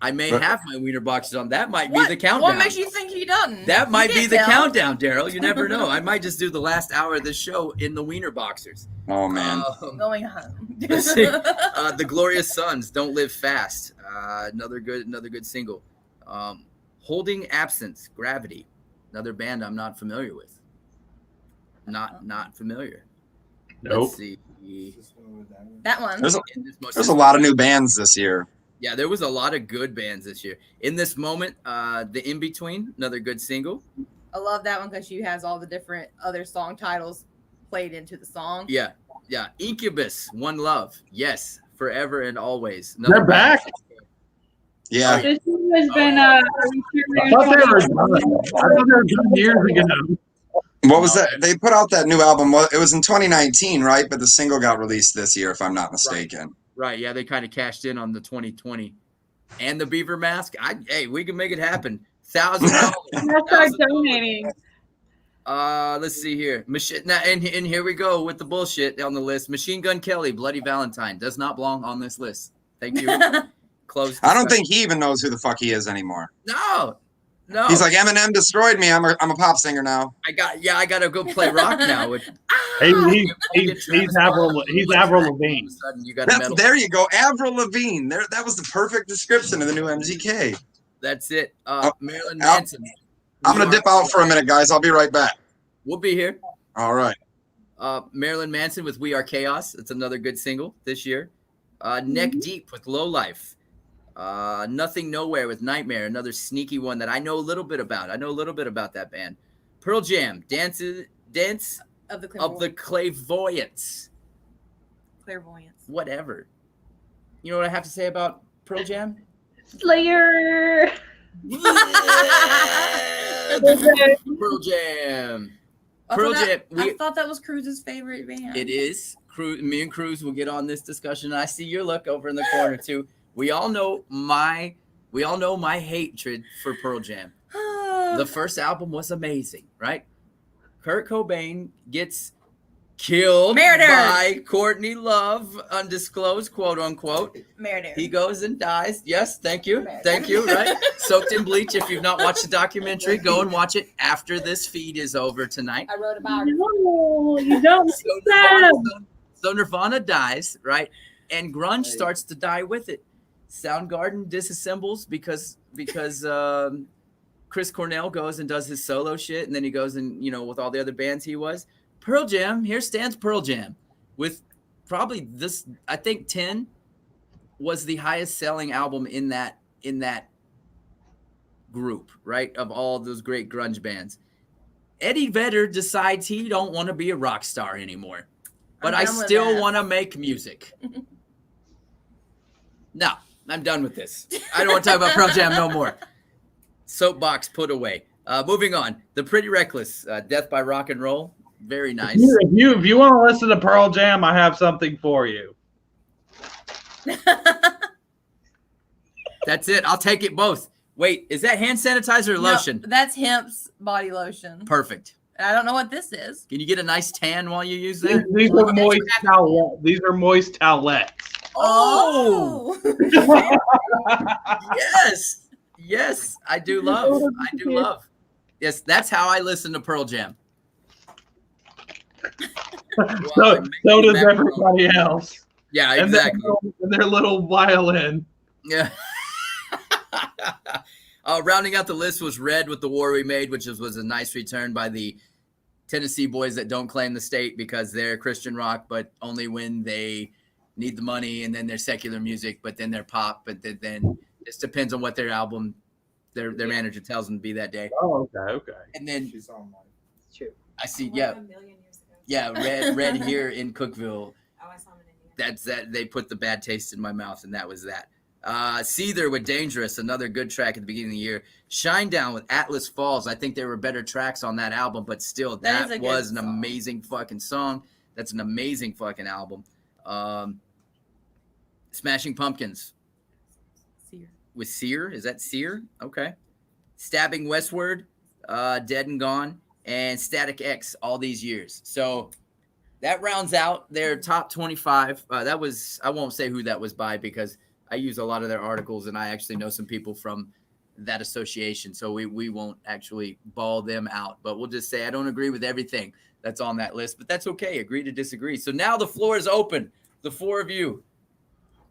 I may have my wiener boxes on. That might be the countdown. What makes you think he doesn't? That might be the countdown, Daryl. You never know. I might just do the last hour of the show in the wiener boxers. Oh man, going home. Let's see. The Glorious Sons, Don't Live Fast. Another good single. Holding Absence, Gravity. Another band I'm not familiar with. Not familiar. Nope. Let's see. That one. There's a lot of new bands this year. Yeah, there was a lot of good bands this year. In This Moment, The In Between, another good single. I love that one because she has all the different other song titles played into the song. Yeah. Incubus, One Love. Yes, Forever and Always. They're back. Yeah. This one has been. I thought they were done years ago. What was that? They put out that new album. It was in 2019, right? But the single got released this year, if I'm not mistaken. Right, yeah, they kind of cashed in on the 2020 and the Beaver Mask. Hey, we can make it happen. $1,000. Start donating. Let's see here. And here we go with the bullshit on the list. Machine Gun Kelly, Bloody Valentine does not belong on this list. Thank you. close. I don't think he even knows who the fuck he is anymore. No. He's like, Eminem destroyed me. I'm a pop singer now. I gotta go play rock now. He's Avril Lavigne. You got a metal. There you go, Avril Lavigne. That was the perfect description of the new MGK. That's it. Marilyn Manson. I'm gonna dip out for a minute, guys. I'll be right back. We'll be here. All right. Marilyn Manson with "We Are Chaos." It's another good single this year. Neck Deep with "Low Life." Nothing Nowhere with "Nightmare," another sneaky one that I know a little bit about. I know a little bit about that band. Pearl Jam, Dance of the Clairvoyants. Clairvoyance. Whatever. You know what I have to say about Pearl Jam? Slayer. Pearl Jam. I thought that was Cruz's favorite band. It is. Me and Cruz will get on this discussion. I see your look over in the corner too. We all know my hatred for Pearl Jam. The first album was amazing, right? Kurt Cobain gets killed by Courtney Love, undisclosed, quote unquote. Murder. He goes and dies. Yes, thank you. Thank you, right? Soaked in bleach. If you've not watched the documentary, go and watch it after this feed is over tonight. I wrote about it. No, you don't. So Nirvana dies, right? And grunge starts to die with it. Soundgarden disassembles because Chris Cornell goes and does his solo shit, and then he goes and, with all the other bands he was. Pearl Jam, here stands Pearl Jam with probably this, I think 10 was the highest selling album in that group, right? Of all those great grunge bands. Eddie Vedder decides he don't want to be a rock star anymore, but I still want to make music. No, I'm done with this. I don't want to talk about Pearl Jam no more. Soapbox put away. Moving on. The Pretty Reckless, Death by Rock and Roll. Very nice. If you want to listen to Pearl Jam, I have something for you. That's it. I'll take it both. Wait, is that hand sanitizer or lotion? That's Hemp's body lotion. Perfect. I don't know what this is. Can you get a nice tan while you use that? These are moist towelettes. These are moist towelettes. Oh. Yes, I do love. Yes, that's how I listen to Pearl Jam. So does everybody else. Yeah, exactly. And their little violin. Yeah. Rounding out the list was Red with The War We Made, which was a nice return by the Tennessee boys that don't claim the state because they're Christian rock, but only when they need the money, and then they're secular music, but then they're pop, but then it depends on what their album, their manager tells them to be that day. Oh, okay. And then It's true. I see, Red here in Cookeville. Oh, I saw him in India. That's that. They put the bad taste in my mouth, and that was that. Seether with Dangerous, another good track at the beginning of the year. Shinedown with Atlas Falls. I think there were better tracks on that album, but still, that was an amazing fucking song. That's an amazing fucking album. Smashing Pumpkins. Sear. With Sear? Is that Sear? Okay. Stabbing Westward, Dead and Gone, and Static X all these years. So that rounds out their top 25. That was, I won't say who that was by because I use a lot of their articles and I actually know some people from that association. So we won't actually ball them out, but we'll just say I don't agree with everything that's on that list, but that's okay. Agree to disagree. So now the floor is open. The four of you,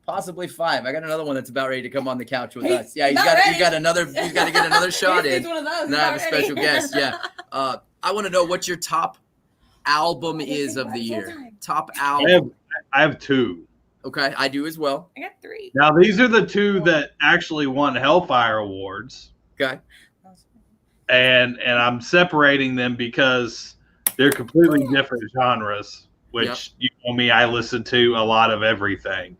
possibly five. I got another one that's about ready to come on the couch with us. Yeah, he's got to get another shot in. One of those. And I have a special guest. Yeah. I want to know what your top album is of the year. Top album. I have two. Okay, I do as well. I got three. Now these are the two that actually won Hellfire Awards. Okay. And I'm separating them because they're completely different genres, which you know me, I listen to a lot of everything.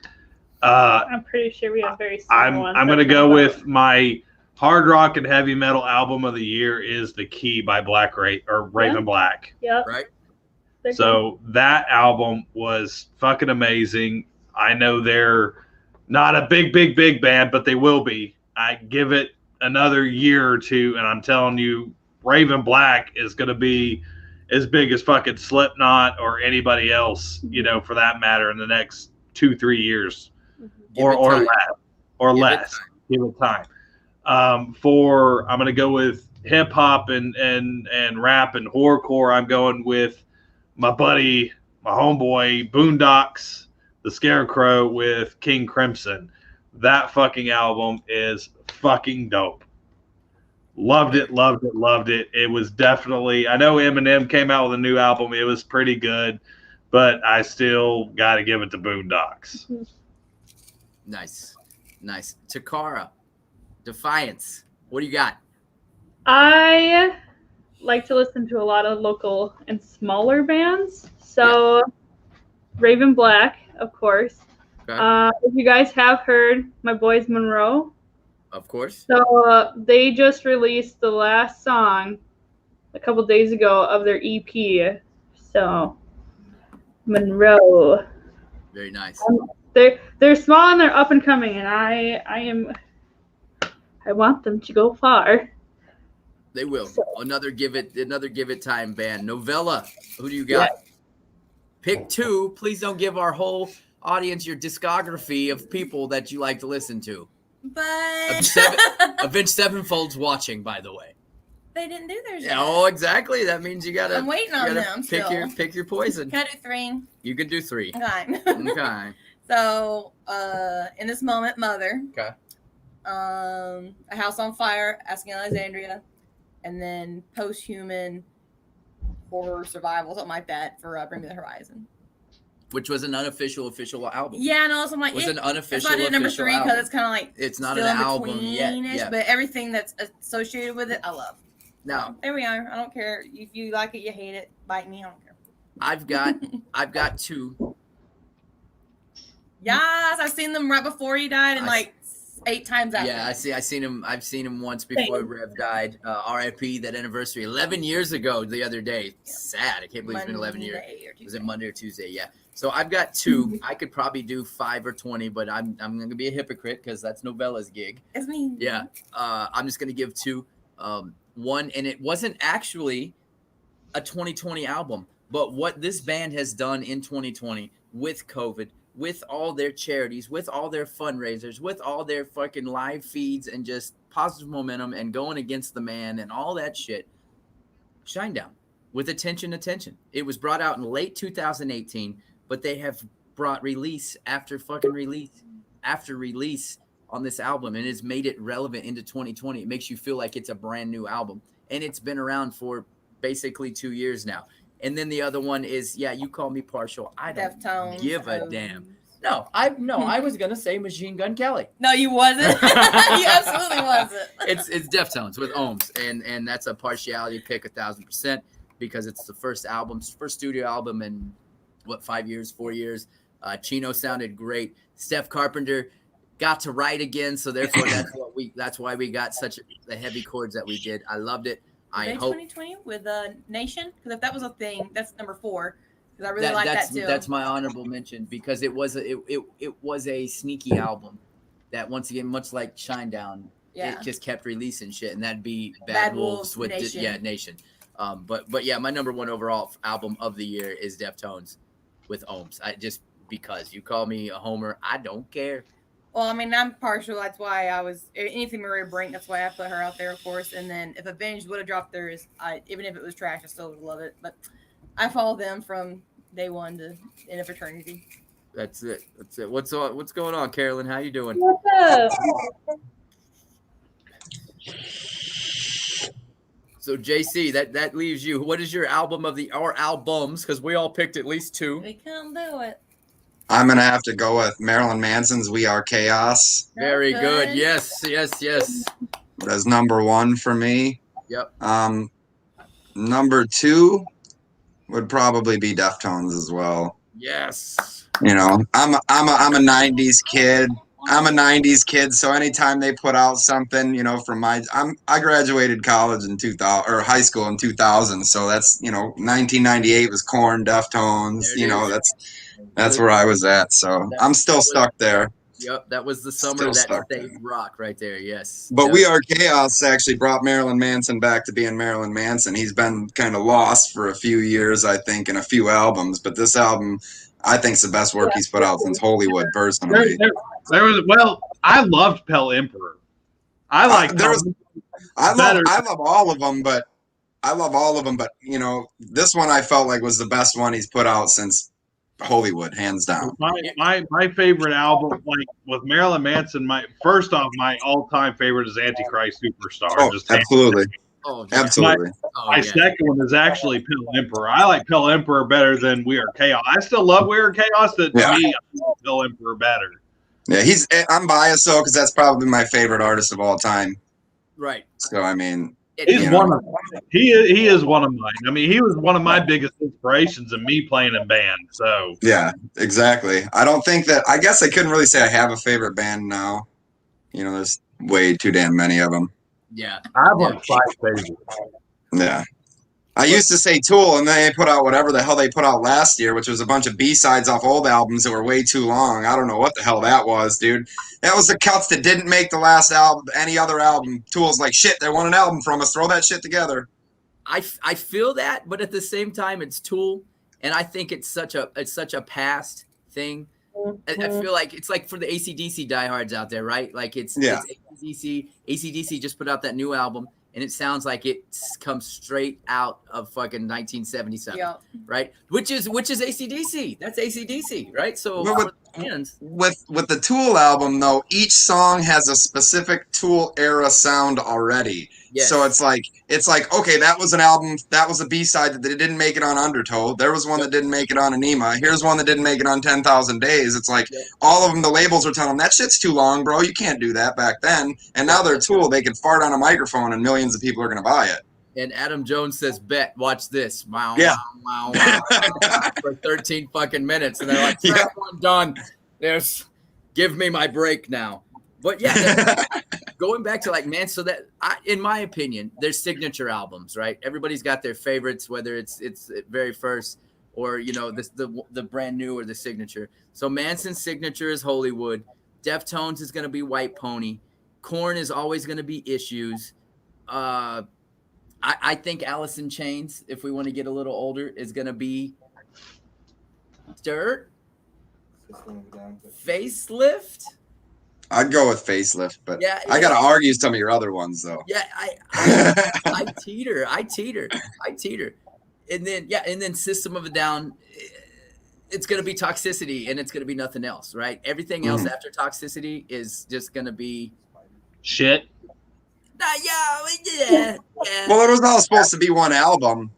I'm pretty sure we have very similar ones. I'm going to go with my hard rock and heavy metal album of the year is The Key by Raven Black. Yep. Right. So that album was fucking amazing. I know they're not a big band, but they will be. I give it another year or two, and I'm telling you, Raven Black is going to be as big as fucking Slipknot or anybody else, for that matter, in the next 2-3 years or less. or Give it less. Give it time. I'm going to go with hip hop and rap and horrorcore. I'm going with my buddy, my homeboy, Boondocks, the Scarecrow with King Crimson. That fucking album is fucking dope. Loved it. It was definitely, I know Eminem came out with a new album. It was pretty good, but I still got to give it to Boondocks. Nice. Takara, Defiance. What do you got? I like to listen to a lot of local and smaller bands. So Raven Black, of course. Okay. If you guys have heard My Boys Monroe. Of course. So they just released the last song a couple days ago of their EP. So Monroe. Very nice. They're small and they're up and coming, and I want them to go far. They will. Another give it time band. Novella. Who do you got? Yeah. Pick two. Please don't give our whole audience your discography of people that you like to listen to. But Avenged Sevenfold's watching, by the way. they didn't do theirs yet. Yeah, oh, exactly. That means you gotta. I'm waiting on them still. Pick your poison. Can I do 3? You can do 3. Okay. Okay. So, in this moment, Mother. Okay. A House on Fire, Asking Alexandria, and then Posthuman, Horror Survival, something like that for Bring Me the Horizon. Which was an official album. Yeah, no, so I'm like, It was an unofficial. that's why I did number 3 because album. it's kind of like It's not still an in album yet. betweenish, Yeah. but everything that's associated with it, I love. Now, There we are. I don't care if you like it, you hate it, bite me. I don't care. I've got 2. Yes, I've seen them right before he died and like 8 times after. Yeah, I've seen him once before Rev died. RIP, that anniversary 11 years ago the other day. Sad. I can't believe it's been 11 years. Was it Monday or Tuesday? Yeah. So I've got 2. I could probably do 5 or 20, but I'm going to be a hypocrite because that's Novella's gig. It's me. Yeah. I'm just going to give 2. One, and it wasn't actually a 2020 album, but what this band has done in 2020 with COVID, with all their charities, with all their fundraisers, with all their fucking live feeds and just positive momentum and going against the man and all that shit. Shinedown with Attention. It was brought out in late 2018, but they have brought release after release on this album, and it's made it relevant into 2020. It makes you feel like it's a brand new album, and it's been around for basically 2 years now. And then the other one is, You Call Me Partial. I don't Deftones, give a damn. No, I was gonna say Machine Gun Kelly. No, you wasn't. You absolutely wasn't. It's Deftones with Ohms, and that's a partiality pick 1,000% because it's the first studio album in 4 years. Chino sounded great. Steph Carpenter got to write again, so therefore that's why we got such the heavy chords that we did. I loved it. I hope 2020 with Nation, because if that was a thing, that's number 4. Because I really like that too. That's my honorable mention because it was a sneaky album that, once again, much like Shinedown, it just kept releasing shit, and that'd be Bad Wolves with Nation. Nation. But yeah, my number 1 overall album of the year is Deftones with Ohms. Just because you call me a homer, I don't care. Well, I mean, I'm partial. That's why I was anything Maria Brink. That's why I put her out there, of course. And then if Avenged would have dropped theirs, even if it was trash, I still would love it. But I follow them from day one to end of eternity. That's it. What's going on, Carolyn? How you doing? What's up? So JC, that leaves you. What is your album of our albums? Because we all picked at least 2. We can't do it. I'm gonna have to go with Marilyn Manson's "We Are Chaos." Very good. Good. Yes. That's number 1 for me. Yep. Number 2 would probably be Deftones as well. Yes. You know, I'm a 90s kid. So anytime they put out something, you know, I graduated college in 2000 or high school in 2000. So that's, 1998 was Korn, Deftones. That's where I was at. So I'm still stuck there. Yep, that was the summer that they rock right there. Yes. But We Are Chaos actually brought Marilyn Manson back to being Marilyn Manson. He's been kind of lost for a few years, I think, and a few albums. But this album, I think, is the best work he's put out since Hollywood, personally. I loved Pell Emperor. I like I love all of them, but you know, this one I felt like was the best one he's put out since Hollywood, hands down. My favorite album, like with Marilyn Manson, my all-time favorite is Antichrist Superstar. Oh, absolutely. Oh, yeah. Absolutely. My second one is actually Pell Emperor. I like Pell Emperor better than We Are Chaos. I still love We Are Chaos, but to me, I love Pell Emperor better. Yeah, I'm biased though because that's probably my favorite artist of all time. Right. So I mean, he is one of mine. I mean, he was one of my biggest inspirations in me playing in band. So yeah, exactly. I don't think that. I guess I couldn't really say I have a favorite band now. You know, there's way too damn many of them. Yeah. I have like 5 favorites. Yeah. I used to say Tool, and then they put out whatever the hell they put out last year, which was a bunch of B-sides off old albums that were way too long. I don't know what the hell that was, dude. That was the cuts that didn't make the last album, any other album. Tool's like, shit, they want an album from us. Throw that shit together. I feel that, but at the same time, it's Tool, and I think it's such a past thing. I feel like it's like for the AC/DC diehards out there, right? Like it's AC/DC. AC/DC just put out that new album, and it sounds like it comes straight out of fucking 1977, right? Which is AC/DC. That's AC/DC, right? So with the Tool album though, each song has a specific Tool era sound already. Yes. So it's like okay, that was an album, that was a B-side that didn't make it on Undertow. There was one that didn't make it on Anima. Here's one that didn't make it on 10,000 Days. It's like all of them, the labels were telling them that shit's too long, bro. You can't do that back then. And now they're Tool. They can fart on a microphone and millions of people are gonna buy it. And Adam Jones says, "Bet, watch this." Wow, wow, for 13 fucking minutes, and they're like, "I'm done. Give me my break now." But yeah, going back to like so that in my opinion, their signature albums, right? Everybody's got their favorites, whether it's very first or you know the brand new or the signature. So Manson's signature is Hollywood. Deftones is going to be White Pony. Korn is always going to be Issues. I think Alice in Chains, if we want to get a little older, is going to be Dirt. Facelift. I'd go with Facelift, but I got to argue some of your other ones though. Yeah, I teeter. And then System of a Down, it's going to be Toxicity, and it's going to be nothing else, right? Everything else after Toxicity is just going to be shit. Yeah. Well, it was all supposed to be one album.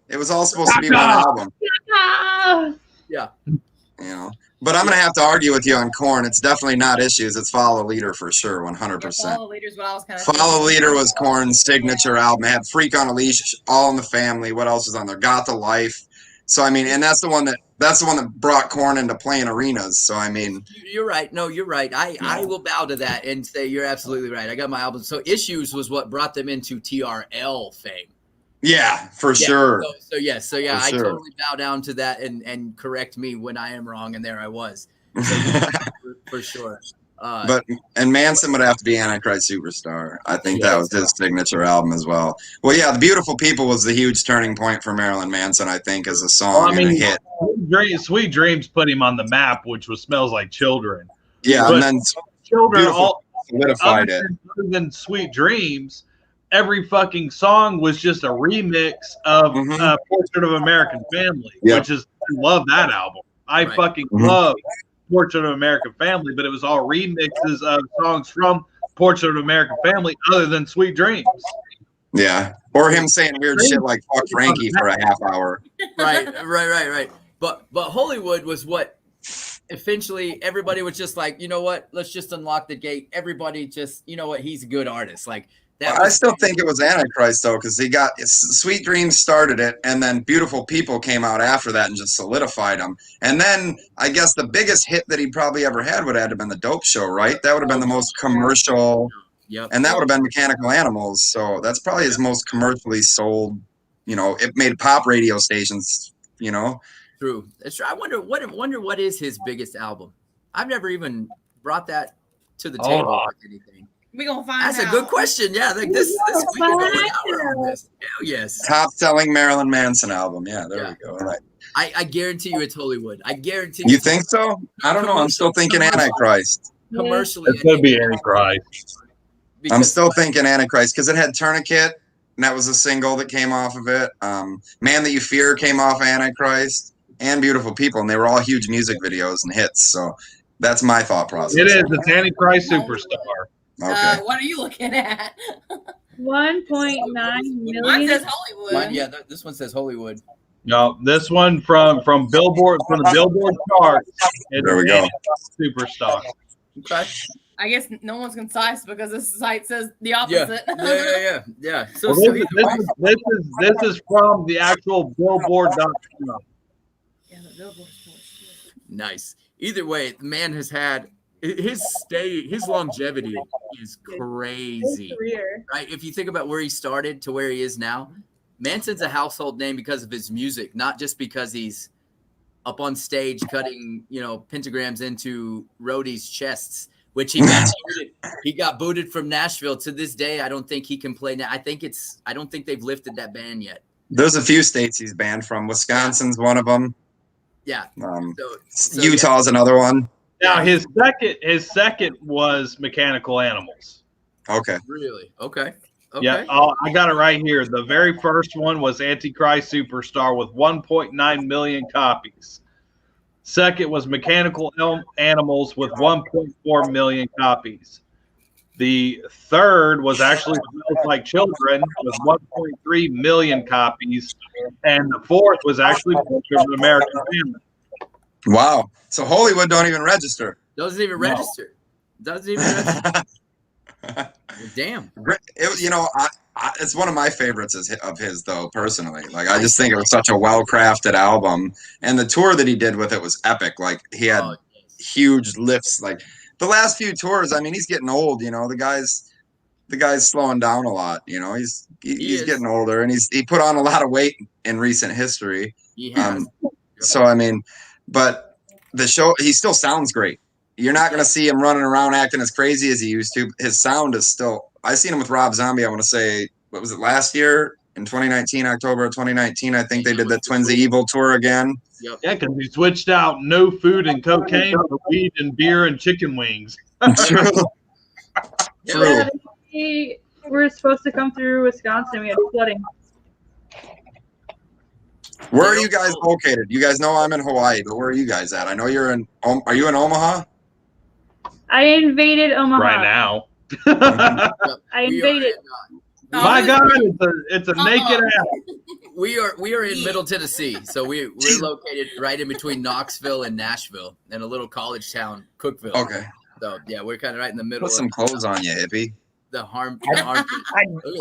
Yeah. You know, but I'm gonna have to argue with you on Korn. It's definitely not Issues. It's Follow Leader for sure, 100%. Follow Leader is what I was kind of. Follow Leader was Korn's signature album. It had Freak on a Leash, All in the Family. What else was on there? Got the Life. So I mean, and that's the one that brought Korn into playing arenas. So I mean, you're right. No, you're right. I will bow to that and say you're absolutely right. I got my album. So Issues was what brought them into TRL fame. Yeah, for sure. So I totally bow down to that and correct me when I am wrong, and there I was. So, for sure. And Manson would have to be Antichrist Superstar. I think that was his signature album as well. Well, yeah, The Beautiful People was the huge turning point for Marilyn Manson, I think, as a song and a hit. Sweet Dreams put him on the map, which was Smells Like Children. Yeah, but and then Children all solidified it. Other than Sweet Dreams, every fucking song was just a remix of Portrait of American Family, which is, I love that album. I fucking love Portrait of American Family, but it was all remixes of songs from Portrait of American Family other than Sweet Dreams. Yeah. Or him saying weird shit like fuck Frankie for a half hour. Right. But Hollywood was what eventually everybody was just like, you know what, let's just unlock the gate. Everybody just, you know what, he's a good artist. Like I still think it was Antichrist though, because Sweet Dreams started it, and then Beautiful People came out after that and just solidified him. And then I guess the biggest hit that he probably ever had would have been the Dope Show, right? That would have been the most commercial, and that would have been Mechanical Animals. So that's probably his most commercially sold. You know, it made pop radio stations. You know, true. It's true. I wonder what is his biggest album. I've never even brought that to the table or anything. We're gonna find out. That's a good question. Yeah, like this we can go an hour on this. Hell yes. Top selling Marilyn Manson album. Yeah, there we go. Right. I guarantee you it's Hollywood. I guarantee you think so? I don't know. I'm still thinking Antichrist. commercially. It could be Antichrist. because- I'm still thinking Antichrist because it had Tourniquet, and that was a single that came off of it. Man That You Fear came off Antichrist, and Beautiful People, and they were all huge music videos and hits. So that's my thought process. It is. It's Antichrist Superstar. Okay. What are you looking at? 1.9 Mine million. says Hollywood. Mine, yeah, this one says Hollywood. No, this one from Billboard, from the Billboard chart. There we go. Superstar. Okay. I guess no one's concise because this site says the Yeah. opposite. Yeah. So, Well, so this, either way- this is from the actual Billboard.com. Yeah, the Billboard's full of shit. nice. Either way, the man has had his longevity is crazy. Career. Right? If you think about where he started to where he is now, Manson's a household name because of his music, not just because he's up on stage cutting, pentagrams into roadies' chests, which he got booted from Nashville. To this day, I don't think he can play now. I don't think they've lifted that ban yet. There's a few states he's banned from. Wisconsin's one of them. Yeah. So Utah's another one. Now his second was Mechanical Animals. Okay. Really? Okay. Yeah, I got it right here. The very first one was Antichrist Superstar with 1.9 million copies. Second was Mechanical Animals with 1.4 million copies. The third was actually Smells Like Children with 1.3 million copies. And the fourth was actually Portrait of an American Family. Wow. So Hollywood don't even register. Doesn't even register. Doesn't even register. Damn. It's one of my favorites of his, though, personally. Like, I just think it was such a well-crafted album, and the tour that he did with it was epic. Like, he had huge lifts. Like, the last few tours, I mean, he's getting old. The guy's slowing down a lot. He's getting older, and he put on a lot of weight in recent history. He has. So I mean, but the show, he still sounds great. You're not going to see him running around acting as crazy as he used to. His sound is still. I seen him with Rob Zombie. I want to say, what was it, last year in 2019, October of 2019? I think they did the Twins of Evil tour again. Yep. Yeah, because he switched out no food and cocaine for weed and beer and chicken wings. True. Yeah, we were supposed to come through Wisconsin. We had flooding. Where are you guys located? You guys know I'm in Hawaii, but where are you guys at? I know you're in. Are you in Omaha? I invaded Omaha. Right now. I We invaded. My God, it's a naked ass. We are in Middle Tennessee, so we're located right in between Knoxville and Nashville, in a little college town, Cookville. Okay. So yeah, we're kind of right in the middle. Put some clothes on you, hippie. The harm.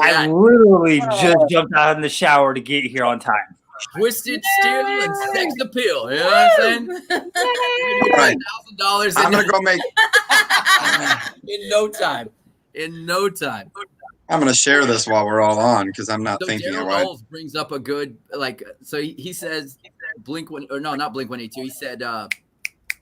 I literally just jumped out in the shower to get here on time. Twisted Steel and Sex Appeal. You know what I'm saying? Right. $1,000 I'm gonna go make. in no time. In no time. I'm gonna share this while we're all on because I'm not So thinking Daryl of what. Knowles brings up a good So he says Blink One, or no, not Blink 182. He said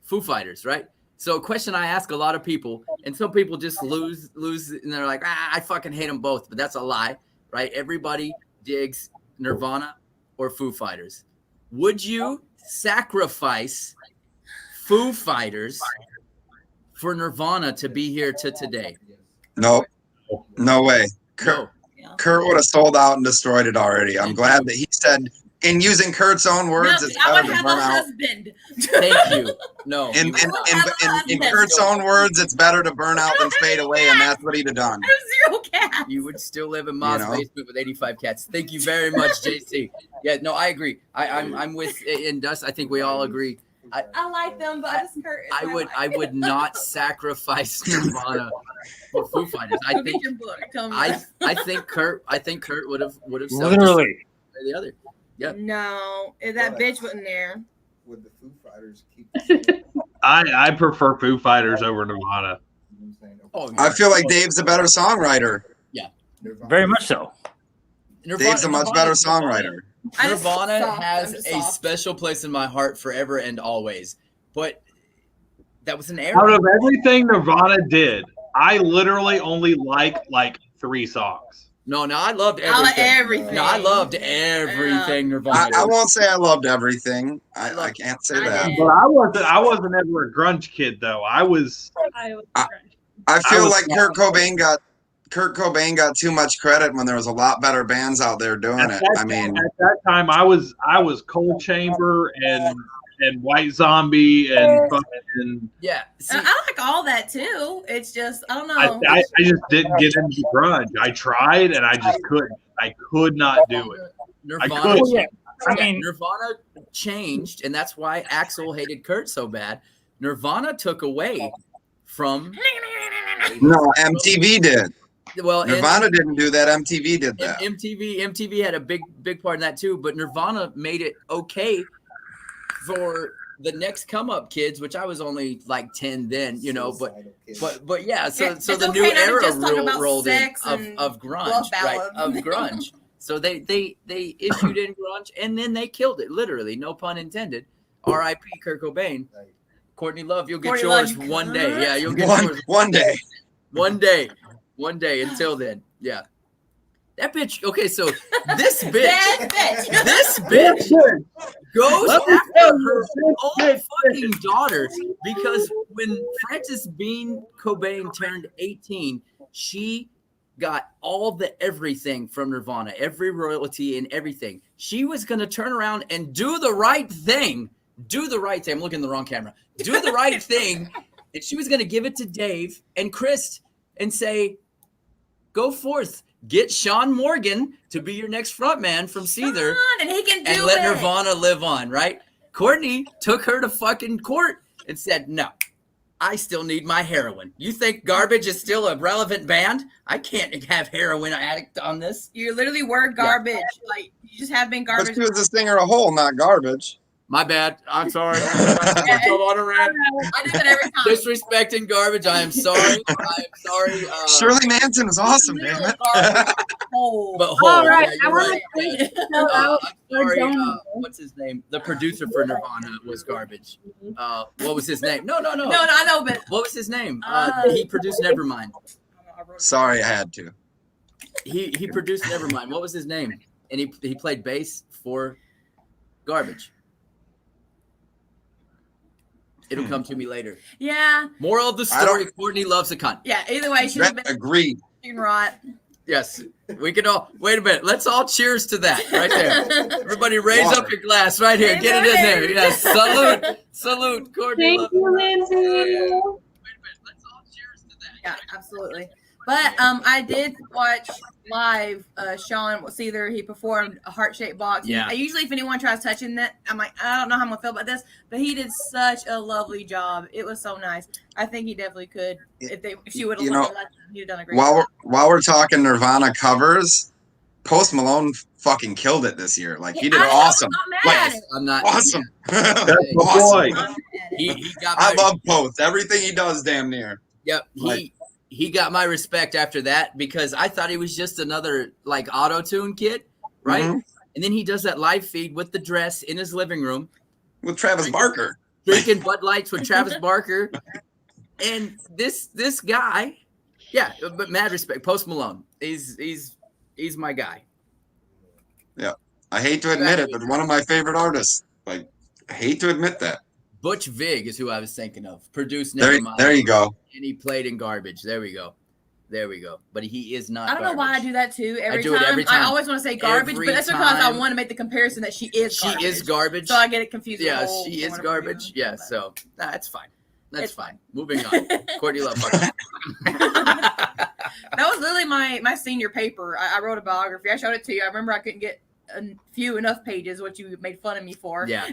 Foo Fighters, right? So a question I ask a lot of people, and some people just lose, and they're like, I fucking hate them both, but that's a lie, right? Everybody digs Nirvana or Foo Fighters. Would you sacrifice Foo Fighters for Nirvana to be here to today? No way. No. Kurt would have sold out and destroyed it already. I'm glad that he said, in using Kurt's own words, it's I better would to have burn a out. husband. Thank you. No. In Kurt's own words, it's better to burn out than fade away, and that's what he'd have done. I have 0 cats. You would still live in Ma's You know? basement with 85 cats. Thank you very much, JC. Yeah, no, I agree. I'm with in Dust. I think we all agree. I like them, but this Kurt is my life. I would not sacrifice Nirvana for Foo Fighters. Go get your book. Tell me I think Kurt would have Literally. the other. Yep. No, if that bitch wasn't there. Would the Foo Fighters keep? I prefer Foo Fighters over Nirvana. Oh, I feel like Dave's a better songwriter. Very much so. Dave's a much better songwriter. Nirvana has a special place in my heart forever and always. But that was an error. Out of everything Nirvana did, I literally only like 3 songs. No, I loved I like everything. everything. No, I loved everything Nirvana. I did. won't say I loved everything. I loved- can't say I that. did. But I wasn't ever a grunge kid though. I was. I was I feel was like Kurt Cobain got too much credit when there was a lot better bands out there doing At it. that, I mean, at that time, I was Cold Chamber and White Zombie and fucking. Yeah. See, I like all that too. It's just I don't know. I just didn't get into grunge. I tried and I just couldn't. I could not do it. Nirvana. could. Oh, yeah. I mean, Nirvana changed, and that's why Axl hated Kurt so bad. Nirvana took away from. no, MTV did. Well, and- Nirvana didn't do that. MTV did that. MTV had a big part in that too, but Nirvana made it okay for the next come up kids, which I was only like 10 then, you know, but yeah, so It's the okay new not to era just talk about rolled in sex of and grunge, love right? ballads. Of grunge. So they issued in grunge and then they killed it, literally, no pun intended. R.I.P. Kurt Cobain. Courtney Love, you'll get Courtney Love, yours you one day. cunt. Yeah, you'll get One yours day. one day. Until then, yeah. That bitch. Okay, so this bitch, That bitch. this bitch goes after her own fucking daughter because when Frances Bean Cobain turned 18, she got all the everything from Nirvana, every royalty and everything. She was going to turn around and do the right thing. Do the right thing. I'm looking in the wrong camera. Do the right thing. And she was going to give it to Dave and Chris and say, go forth. Get Sean Morgan to be your next frontman from Seether. And he can do And let it. Nirvana live on, right? Courtney took her to fucking court and said, no, I still need my heroin. You think Garbage is still a relevant band? I can't have heroin addict on this. You literally were garbage. Like you just have been But garbage. she was a singer of whole, not garbage. My bad. I'm sorry. I'm on a rant. I do that every time. Disrespecting Garbage. I am sorry. I am sorry. Shirley Manson was awesome, damn it. Oh. But All right, you're I want right. to shout out I'm sorry, Donald. what's his name? The producer for Nirvana was Garbage. What was his name? No. No, I know, but What was his name? Uh, He produced Nevermind. Sorry, I had to. He produced Nevermind. What was his name? And he played bass for Garbage. It'll come to me later. yeah, Moral of the I story: Courtney loves a cunt. yeah. Either way, she was Agreed. been rot. Yes, we can all. Wait a minute. Let's all cheers to that right there. Everybody, raise up your glass right here. Get it in there. Yes, salute, Courtney. Thank you, Lindsay. Wait a minute. Let's all cheers to that. Yeah, absolutely. But I did watch live Sean Seether. He performed a heart-shaped box. Yeah. Usually if anyone tries touching that, I'm like, I don't know how I'm gonna feel about this. But he did such a lovely job. It was so nice. I think he definitely could if she would have You know, let him, he'd have done a great job. While we're talking Nirvana covers, Post Malone fucking killed it this year. Like he did I know, awesome. I'm not Like, mad at it. I'm not awesome. That's my Awesome. boy. I'm not mad at it. He got I my, love Post. Everything he does, damn near. Yep. He got my respect after that because I thought he was just another like auto-tune kid, right? Mhm. And then he does that live feed with the dress in his living room, With Travis Barker. drinking Bud Lights with Travis Barker. And this guy, yeah, but mad respect. Post Malone. He's my guy. I hate to admit it, but one of my favorite artists. Like, I hate to admit that. Butch Vig is who I was thinking of. Produced There Nevermind. you go. And he played in Garbage. There we go. But he is not. I don't know why I Garbage. do that too every do it time. every time. I always want to say garbage, Every but that's because I time. want to make the comparison that she is She garbage. is garbage. So I get it confused. with Yeah, the whole she is whatever garbage. we're Yeah, doing. so that's fine. That's It's fine. Moving on. Courtney Love. That was literally my senior paper. I wrote a biography. I showed it to you. I remember I couldn't get enough pages, what you made fun of me for. Yeah,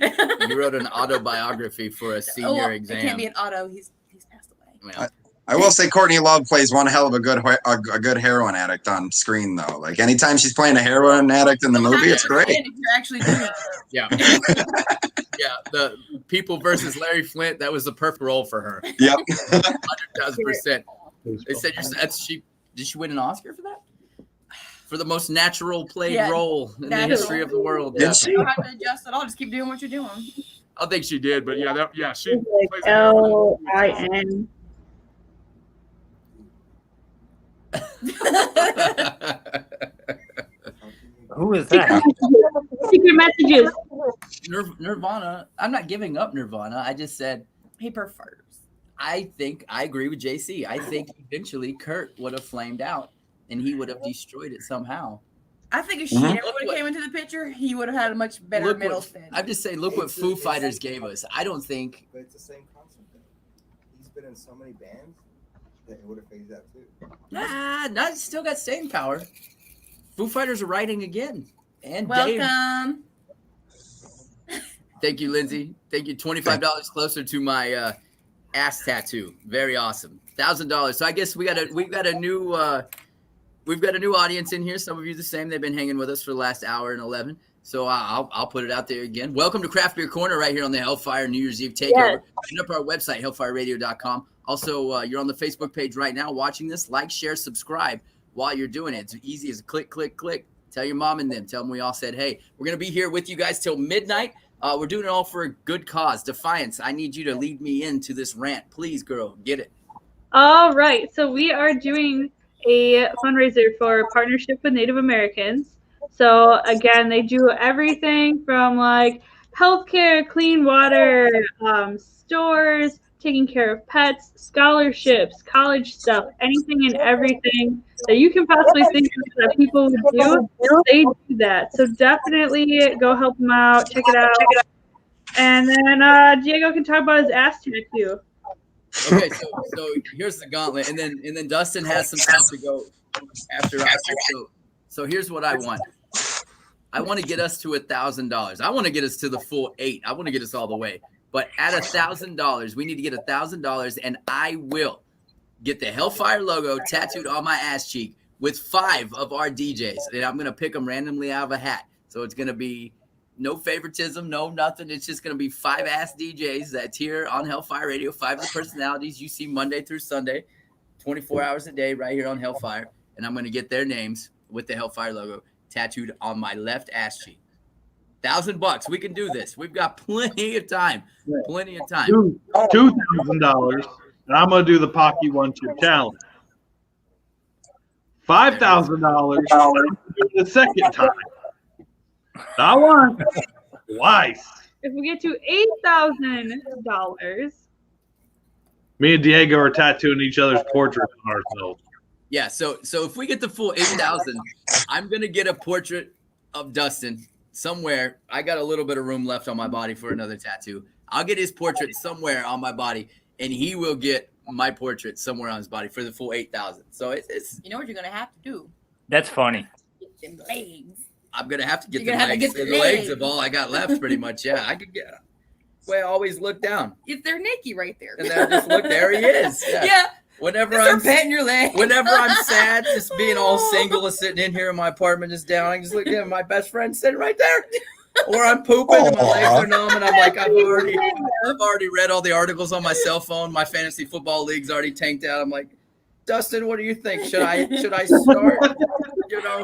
you wrote an autobiography for a senior exam. It can't be an auto. He's passed away. Well, I will say Courtney Love plays one hell of a good heroin addict on screen though. Like anytime she's playing a heroin addict in the movie, it's great. If you're actually doing it. yeah. Yeah, the People versus Larry Flint, that was the perfect role for her. Yep. 100,000%. They said did she win an Oscar for that? For the most natural played Yeah, role in the natural. history of the world. Did Yeah. she? You don't have to adjust at all. Just keep doing what you're doing. I think she did, but yeah, she Like plays a heroine. LIN. Who is that? Secret messages. Nirvana. I'm not giving up Nirvana. I just said He prefers. I agree with JC. I think eventually Kurt would have flamed out and he would have destroyed it somehow. I think if she never would have came into the picture, he would have had a much better middle stand. I'm just saying, look what Foo Fighters gave us. I don't think. But it's the same concept though. He's been in so many bands that it would have phased out too. Nah, still got staying power. Foo Fighters are writing again. And Dave. Welcome. Thank you, Lindsay. Thank you. $25 closer to my ass tattoo. Very awesome. $1,000. So I guess we've got a new audience in here. Some of you the same. They've been hanging with us for the last hour and 11. So I'll put it out there again. Welcome to Craft Beer Corner right here on the Hellfire New Year's Eve Takeover. Yes. Hit up our website, hellfireradio.com. Also, you're on the Facebook page right now watching this. Like, share, subscribe while you're doing it. It's easy as click, click, click. Tell your mom and them. Tell them we all said, hey, we're going to be here with you guys till midnight. We're doing it all for a good cause. Defiance, I need you to lead me into this rant. Please, girl, get it. All right. So we are doing a fundraiser for Partnership with Native Americans. So again, they do everything from like healthcare, clean water, stores, taking care of pets, scholarships, college stuff, anything and everything that you can possibly think of that people would do, they do that. So definitely go help them out, check it out. And then Diego can talk about his ass tattoo. Okay, so here's the gauntlet, and then Dustin has some stuff to go after us. So here's what I want. I want to get us to $1,000. I want to get us to the full 8. I want to get us all the way. But at $1,000, we need to get $1,000, and I will get the Hellfire logo tattooed on my ass cheek with 5 of our DJs, and I'm gonna pick them randomly out of a hat. So it's gonna be no favoritism, no nothing. It's just gonna be 5 ass DJs that's here on Hellfire Radio. 5 of the personalities you see Monday through Sunday, 24 hours a day, right here on Hellfire, and I'm gonna get their names with the Hellfire logo tattooed on my left ass cheek. $1,000. We can do this. We've got plenty of time. Plenty of time. $2,000, and I'm gonna do the Pocky One Chip Challenge. $5,000 the second time. Not once, twice. If we get to $8,000, Me and Diego are tattooing each other's portraits on ourselves. Yeah, so if we get the full 8,000, I'm gonna get a portrait of Dustin somewhere. I got a little bit of room left on my body for another tattoo. I'll get his portrait somewhere on my body, and he will get my portrait somewhere on his body for the full 8,000. So it's You know what you're gonna have to do? That's funny. Get them legs. I'm gonna have to get You're the gonna have to legs. get the The legs legs. of all I got left, pretty much. Yeah, I could get. Well, I always look down, If they're Nikki right there. and then I just look. There he is. Yeah. Whenever Start I'm petting your leg. Whenever I'm sad, just being all single and sitting in here in my apartment just down, I just look at my best friend sitting right there. Or I'm pooping and my legs are numb and I'm like, I've already read all the articles on my cell phone. My fantasy football league's already tanked out. I'm like, Dustin, what do you think? Should I start?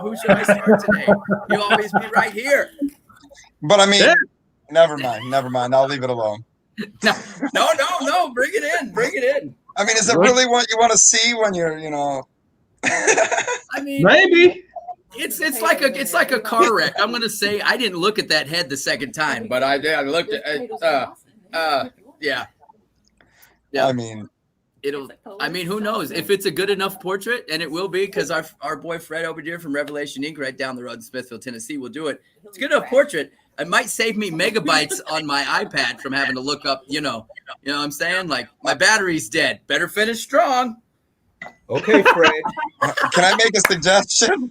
Who should I start today? You'll always be right here. But I mean, never mind. I'll leave it alone. No. Bring it in. I mean, is it really what you want to see when you're, I mean, Maybe. It's like a car wreck. I'm gonna say I didn't look at that head the second time, but I looked at yeah. I mean, who knows if it's a good enough portrait, and it will be because our boy Fred over here from Revelation Inc. right down the road in Smithfield, Tennessee will do it. It's a good enough portrait. It might save me megabytes on my iPad from having to look up, you know what I'm saying? Like my battery's dead. Better finish strong. Okay, Fred. can I make a suggestion?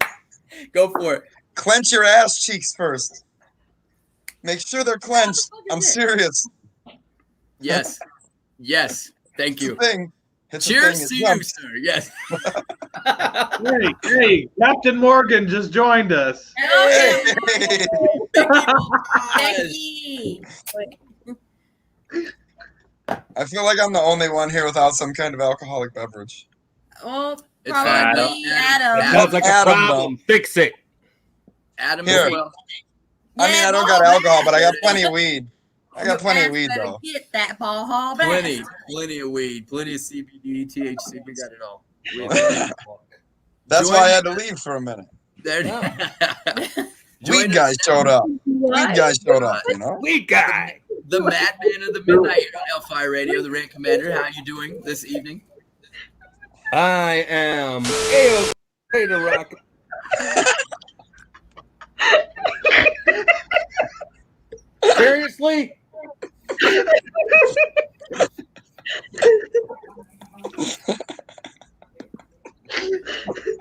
Go for it. Clench your ass cheeks first. Make sure they're clenched. I'm serious. Yes. Thank you. Cheers to you, sir. Yes. Hey, Captain Morgan just joined us. Hey. Becky. I feel like I'm the only one here without some kind of alcoholic beverage. Oh, It's probably Adam. Sounds like a Adam, problem. Fix it. Adam Here. as well. I mean, I don't got alcohol, but I got plenty of weed. I got plenty of weed, though. Get that ball haul back. Plenty of weed, plenty of CBD, THC. We got it all. That's why I had to leave for a minute. There. Weed guy showed up. Weed guy showed up, you know? Weed guy. The madman of the midnight here on Hellfire Radio, the Rant Commander. How you doing this evening? I am A-OK to rock. Seriously?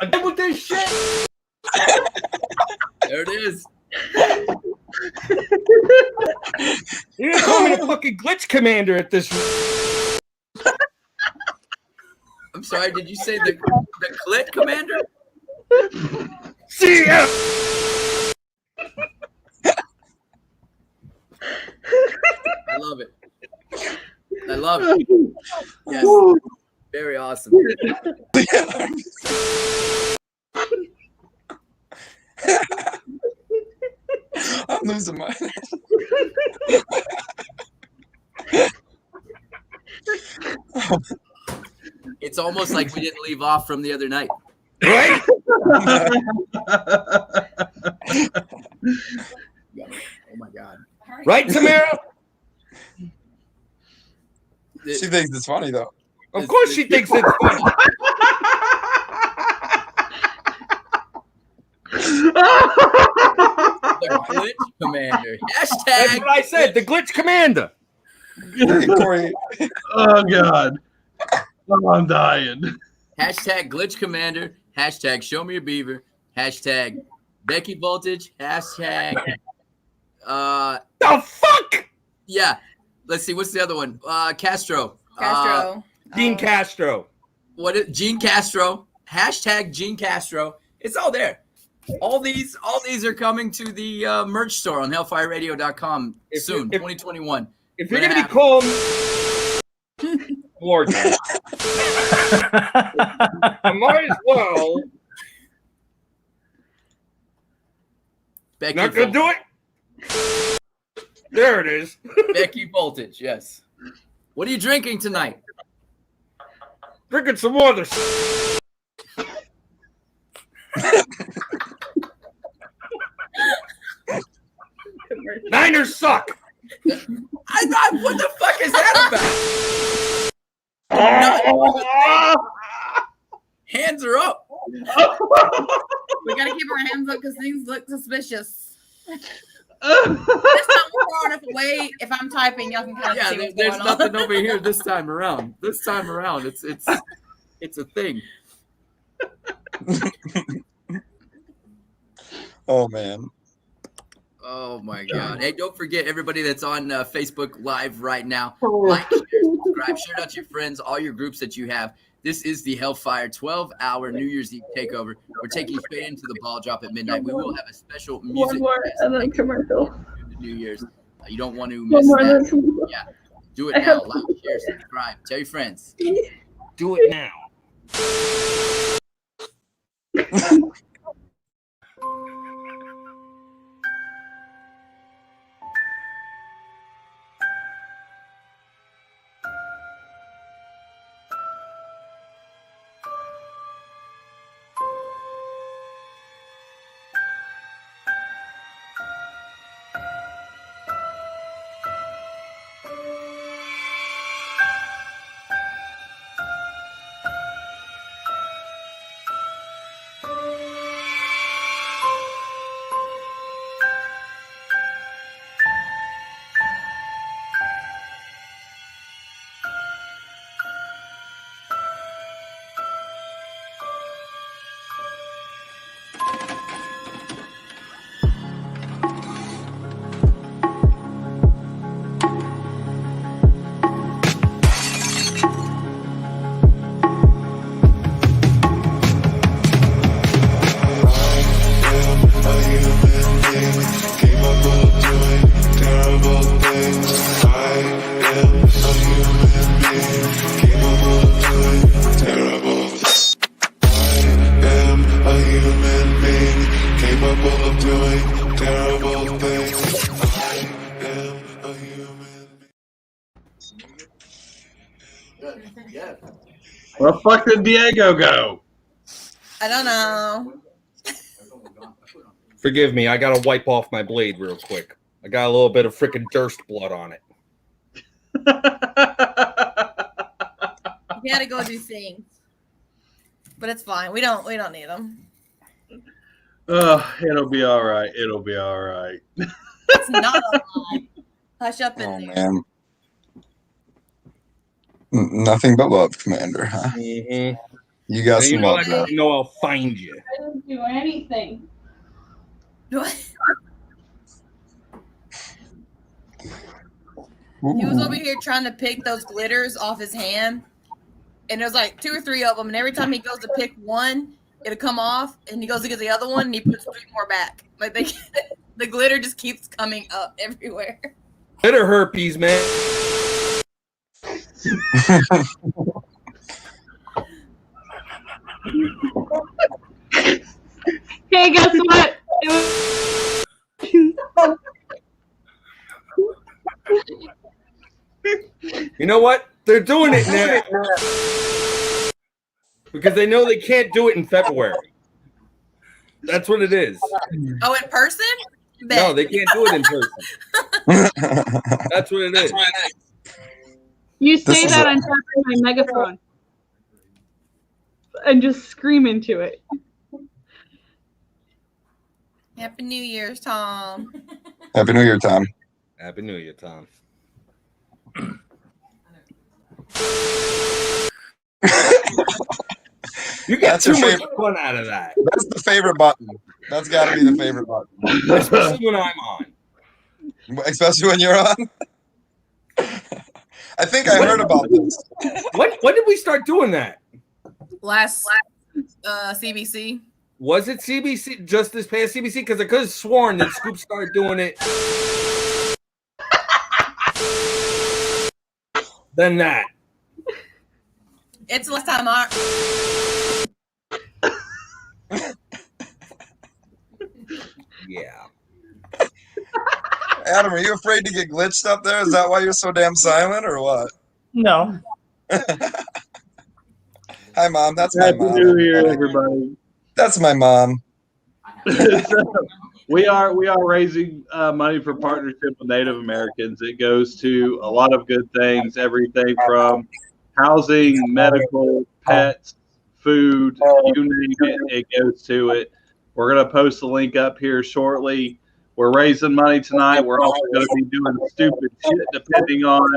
I'm done with this shit. There it is. You're gonna call me the fucking glitch commander at this. I'm sorry, did you say the Clit Commander? CF. I love it. I love it. Yes. Very awesome. I'm losing my. It's almost like we didn't leave off from the other night. Right? Oh my God. Right, Tamara? She thinks it's funny though. Of course she thinks it's funny. The Glitch Commander. That's Hashtag. what I said. The glitch commander. Hey, Corey. Oh God. Oh, I'm dying. Hashtag Glitch Commander. Hashtag Show Me a Beaver. Hashtag Becky Voltage. Hashtag. The fuck? Yeah. Let's see. What's the other one? Castro. Castro. Dean Castro. What is Gene Castro? Hashtag Gene Castro. It's all there. All these are coming to the merch store on hellfireradio.com soon, 2021. If you're gonna be called Lord, I might as well. Becky Not gonna do it. There it is. Becky Voltage, yes. What are you drinking tonight? Drinking some water. Niners suck. What the fuck is that about? Hands are up. We gotta keep our hands up because things look suspicious. This time we're far enough away. If I'm typing, y'all can kind of see what's there's going nothing on. over here this time around. This time around, it's a thing. Oh man. Oh my God. Hey, don't forget everybody that's on Facebook Live right now. Like, share, subscribe, share it out to your friends, all your groups that you have. This is the Hellfire 12-hour New Year's Eve takeover. We're taking you straight into the ball drop at midnight. We will have a special music One more guest and then commercial. New Year's. You don't want to One miss more and then that. commercial. Yeah. Do it now. Like, share, subscribe. Tell your friends. Do it now. Yeah. Where the fuck did Diego go? I don't know. Forgive me, I gotta wipe off my blade real quick. I got a little bit of freaking Durst blood on it. You gotta go do things, but it's fine. We don't need them. It'll be all right. It'll be all right. It's not a lie. Hush up in there. Man. Nothing but love, Commander, huh? Mm-hmm. You got some love, bro. You know I'll find you. I didn't do anything. He was over here trying to pick those glitters off his hand, and there's like 2 or 3 of them. And every time he goes to pick one, it'll come off, and he goes to get the other one, and he puts 3 more back. Like the glitter just keeps coming up everywhere. Glitter herpes, man. Hey, guess what? You know what? They're doing it now because they know they can't do it in February. That's what it is. Oh, in person? No, they can't do it in person. That's what it is. You say that on top of my megaphone and just scream into it. Happy New Year's, Tom. Happy New Year, Tom. Happy New Year, Tom. You get That's too your much favorite. fun out of that. That's the favorite button. That's got to be the favorite button. Especially when I'm on. Especially when you're on. I think I heard about this. When did we start doing that? Last CBC. Was it CBC, just this past CBC? Because I could have sworn that Scoop started doing it. Then that. It's the last time I. Yeah. Adam, are you afraid to get glitched up there? Is that why you're so damn silent, or what? No. Hi, Mom. That's my Happy mom. New Year, everybody. That's my mom. We are raising money for partnership with Native Americans. It goes to a lot of good things, everything from housing, medical, pets, food, you name it, it goes to it. We're going to post the link up here shortly. We're raising money tonight. We're also going to be doing stupid shit depending on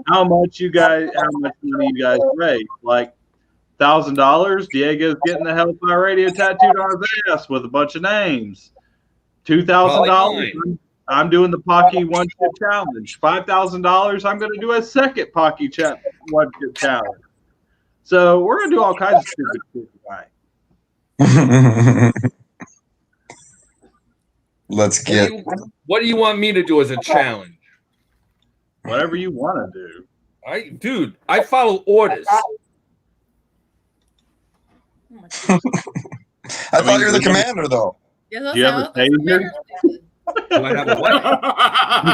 how much money you guys raise. Like $1,000, Diego's getting the Hellfire Radio tattooed on his ass with a bunch of names. $2,000, I'm doing the Pocky one chip challenge. $5,000, I'm going to do a second Pocky one chip challenge. So we're going to do all kinds of stupid shit tonight. Let's get. What do you want me to do as a challenge? Whatever you want to do. Dude, I follow orders. I thought you were the commander, though. Yeah, Do you have a taser? Do I have a what?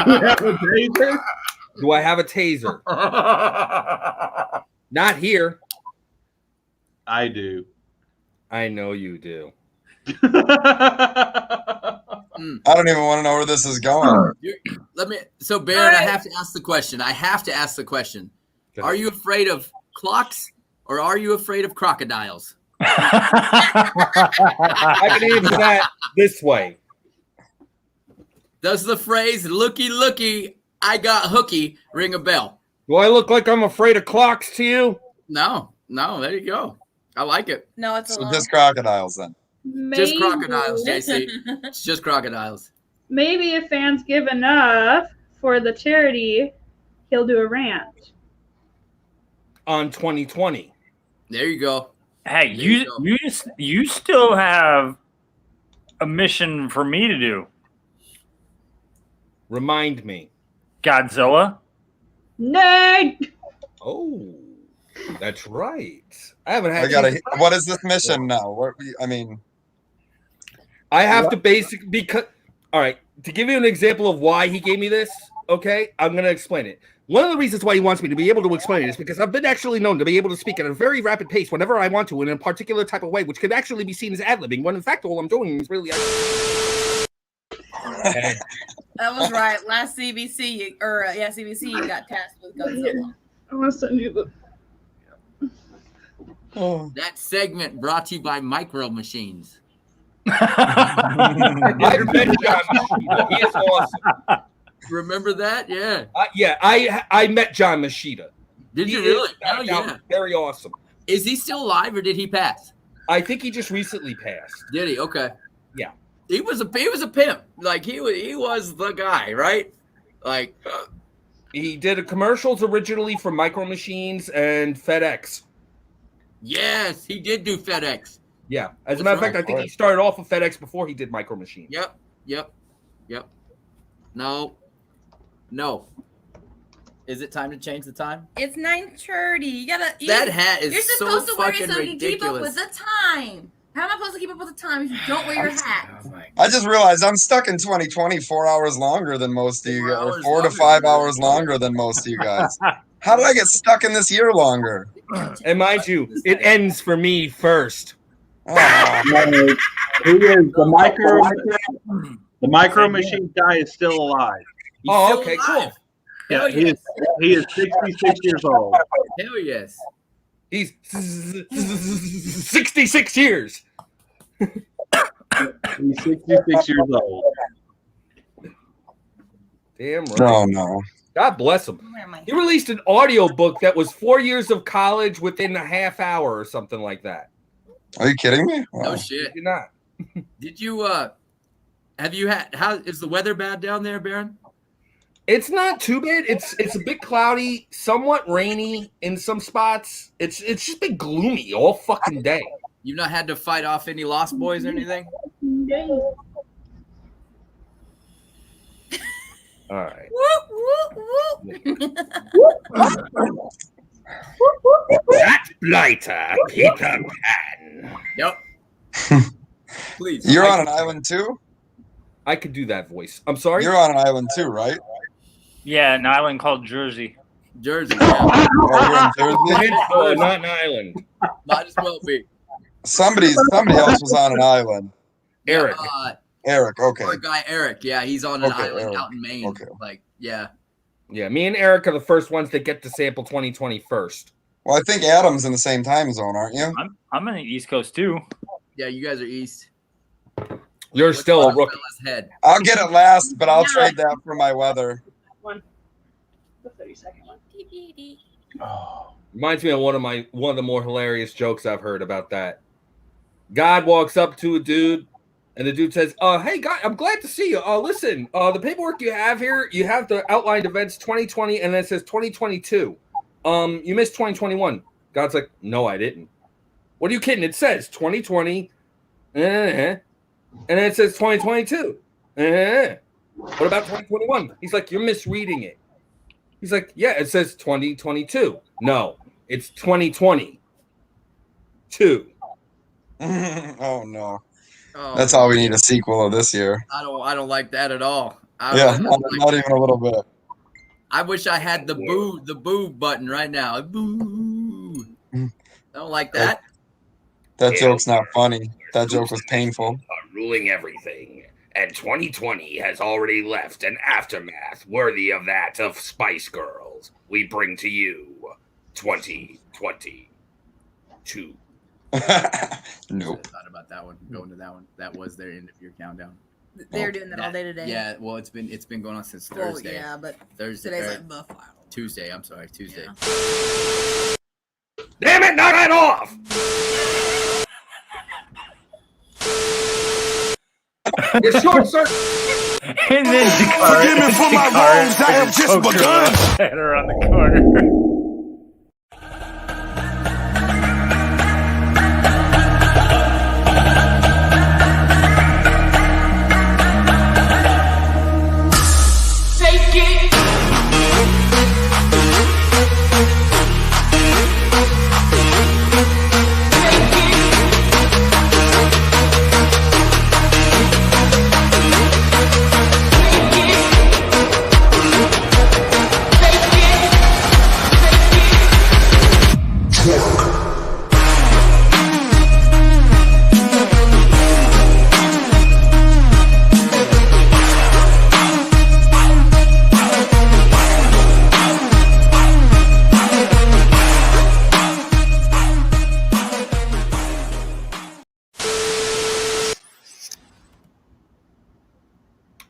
Do you have a taser? Do I have a taser? Not here. I do. I know you do. I don't even want to know where this is going. So Baron, I have to ask the question. Are you afraid of clocks or are you afraid of crocodiles? I can answer that this way. Does the phrase "looky, looky, I got hooky" ring a bell? Do I look like I'm afraid of clocks to you? No. There you go. I like it. No, it's a So lie. just crocodiles then. Just crocodiles, JC. It's just crocodiles. Maybe if fans give enough for the charity, he'll do a rant. On 2020. There you go. Hey, you still have a mission for me to do. Remind me. Godzilla. Nerd! Oh, that's right. I haven't had. What is this mission now? I have to because. All right, to give you an example of why he gave me this, okay, I'm gonna explain it. One of the reasons why he wants me to be able to explain it is because I've been actually known to be able to speak at a very rapid pace whenever I want to in a particular type of way, which could actually be seen as ad-libbing, when in fact all I'm doing is really... That was right. Last CBC, CBC, you got tasked with Godzilla. I want to send you the. Oh. That segment brought to you by Micro Machines. I met John Machida. He is awesome. Remember that? Yeah. I met John Machida. Did He you is, really? Oh, without yeah. doubt, very awesome. Is he still alive or did he pass? I think he just recently passed. Did he? Okay. Yeah. He was a pimp. Like he was the guy, right? Like he did commercials originally for Micro Machines and FedEx. Yes, he did do FedEx. Yeah. As a matter of fact, I think he started off with FedEx before he did Micro Machines. Yep. No. Is it time to change the time? It's 9:30. You gotta. That hat is You're so supposed to wear it fucking so you can keep up ridiculous. with the time. How am I supposed to keep up with the time if you don't wear your hat? I just realized I'm stuck in 2020 4 hours longer than most of you guys, or 4 to 5 longer. hours longer than most of you guys. How did I get stuck in this year longer? And mind you, it ends for me first. Oh. He is the micro machine guy is still alive. He's still Okay, alive. cool. Yeah, Hell he is 66 years old. Hell yes. He's 66 years. He's 66 years old. Damn right. Oh no. God bless him. He released an audio book that was 4 years of college within a half hour or something like that. Are you kidding me? No Wow. shit. You're not. Did you have you had how is the weather bad down there, Baron? It's not too bad. It's a bit cloudy, somewhat rainy in some spots. It's just been gloomy all fucking day. You've not had to fight off any Lost Boys or anything? All right. Whoop, whoop, whoop. That blighter, Peter Pan. Yep. Please. You're on an island too? I could do that voice. I'm sorry. You're on an island too, right? Yeah, an island called Jersey. Jersey. Yeah. Oh, you're in Jersey? Peninsula, not an island. Might as well be. Somebody else was on an island. Eric. Eric, okay. Our guy Eric. Yeah, he's on an Okay, island Eric. out in Maine. Okay. Like, yeah. Yeah, me and Eric are the first ones that get to sample 2020 first. Well, I think Adam's in the same time zone, aren't you? I'm in the East Coast too. Yeah, you guys are east. You're still a What's rookie. fella's head? I'll get it last, but I'll trade that for my weather. The 30-second one. Reminds me of one of the more hilarious jokes I've heard about that. God walks up to a dude, and the dude says, "Hey, God, I'm glad to see you. Listen, the paperwork you have here, you have the outlined events 2020, and then it says 2022. You missed 2021." God's like, "No, I didn't." "What are you kidding? It says 2020, and then it says 2022. What about 2021?" He's like, "You're misreading it." He's like, "Yeah, it says 2022. No, it's 2020. Oh no. Oh, That's all we need, a sequel of this year. I don't like that at all. Yeah, not even a little bit. I wish I had the boo button right now. Boo. I don't like that. That joke's not funny. That joke was painful. Are ruling everything, and 2020 has already left an aftermath worthy of that of Spice Girls. We bring to you 2022. Nope. I thought about that one. Going to that one. That was their end of year countdown. They're doing that all day today. Yeah, well, it's been going on since Well, Thursday. yeah, but Thursday. today's like buff. Tuesday. I'm sorry, Tuesday. Yeah. Damn it, knock it off! It's short circuit. And then Forgive me for my wrongs, I have just begun. Better on the corner.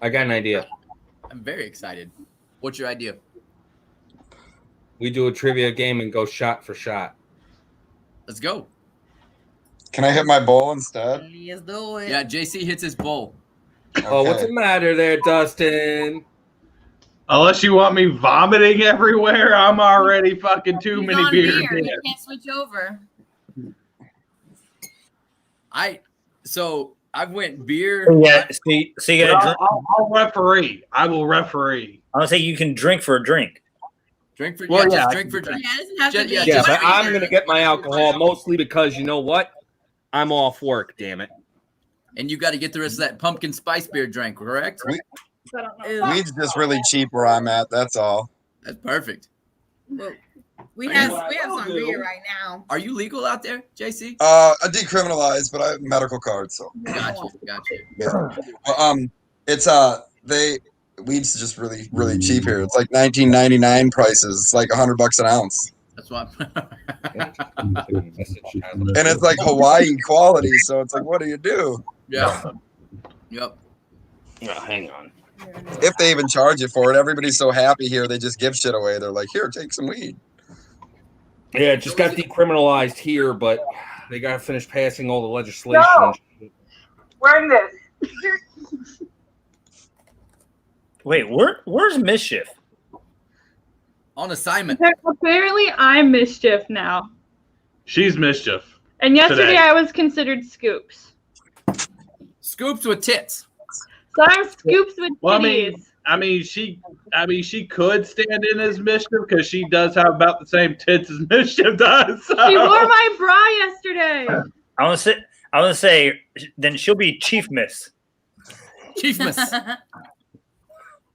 I got an idea. I'm very excited. What's your idea? We do a trivia game and go shot for shot. Let's go. Can I hit my bowl instead? Let's do it. Yeah, JC hits his bowl. Oh, what's Okay. the matter there, Dustin? Unless you want me vomiting everywhere, I'm already fucking too He's many on beers beer. in. He can't switch over. So I went beer. Yeah, so you But gotta drink. I'll referee. I will referee. I would say you can drink for a drink. Drink for Well, yeah, yeah, just I drink for can drink. Yeah, it doesn't have to be. Yeah, Yeah, just- but I'm gonna get my alcohol mostly because you know what? I'm off work. Damn it. And you got to get the rest of that pumpkin spice beer drink, correct? I don't know. Weed's just really cheap where I'm at. That's all. That's perfect. Well, we have What I will some do- beer right now. Are you legal out there, JC? I decriminalized, but I have a medical card, so Gotcha. yeah. It's weed's just really really cheap here. It's like 19.99 prices. It's like $100 an ounce, That's why. and it's like Hawaii quality. So it's like, what do you do Yeah. Yep. Oh, hang on. if they even charge you for it? Everybody's so happy here, they just give shit away. They're like, here, take some weed. Yeah, it just got decriminalized here, but they got to finish passing all the legislation. No. Wearing this. Wait, where's Mischief? On assignment. Apparently, I'm Mischief now. She's mischief. And yesterday Today. I was considered Scoops. Scoops with tits. So I'm Scoops with Well, titties. I mean, she could stand in as mischief because she does have about the same tits as mischief does. So. She wore my bra yesterday. I want to say then she'll be Chief Miss. Chief Miss.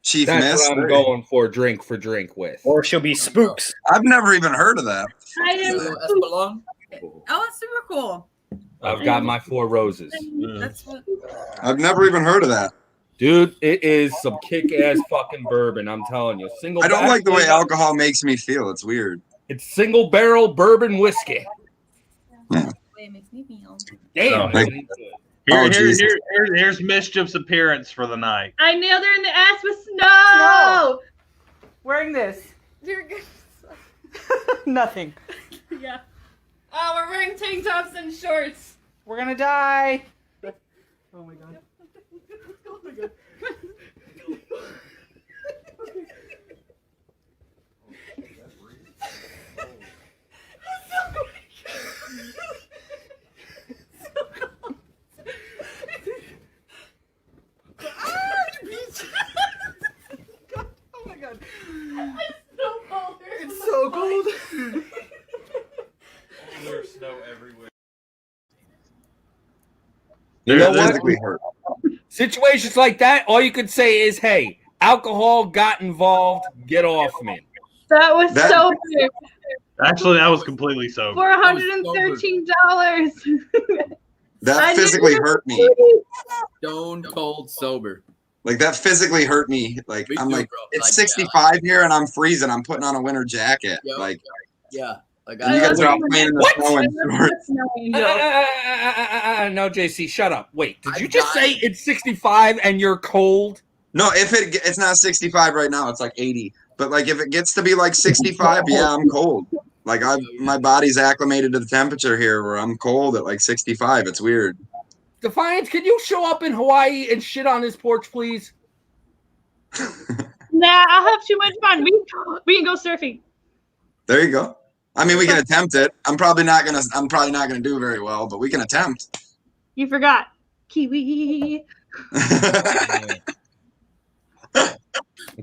Chief That's Miss. what I'm going for drink with. Or she'll be Spooks. I've never even heard of that. I am So, Espelon? Oh, it's super cool. I've got my 4 roses. That's what. I've never even heard of that. Dude, it is some kick-ass fucking bourbon, I'm telling you. I don't like the way alcohol makes me feel. It's weird. It's single barrel bourbon whiskey. Way it makes me feel. Damn. Like- dude. Oh, Jesus. Here's mischief's appearance for the night. I nailed her in the ass with snow. Wearing this. Nothing. Yeah. Oh, we're wearing tank tops and shorts. We're gonna die. Oh my god. Oh my god. Oh my god. It's so cold. There's snow everywhere. You know It what? physically hurt. Situations like that, all you could say is, hey, alcohol got involved, get off me. That was That- so good. Actually, that was completely sober. $413. That physically hurt me. Stone cold sober. Like that physically hurt me. Like Me I'm too, like, bro. it's Like, 65 here and I'm freezing. I'm putting on a winter jacket. Yep. Like Yeah. Like you guys are all playing in the What? snow and shorts. No, JC, shut up. Wait, did you I just died. say it's 65 and you're cold? No, if it's not 65 right now, it's like 80. But like if it gets to be like 65, yeah, I'm cold. Like my body's acclimated to the temperature here where I'm cold at like 65. It's weird. Defiance, can you show up in Hawaii and shit on his porch, please? Nah, I'll have too much fun. We can go surfing. There you go. I mean, we can attempt it. I'm probably not gonna do very well, but we can attempt. You forgot. Kiwi.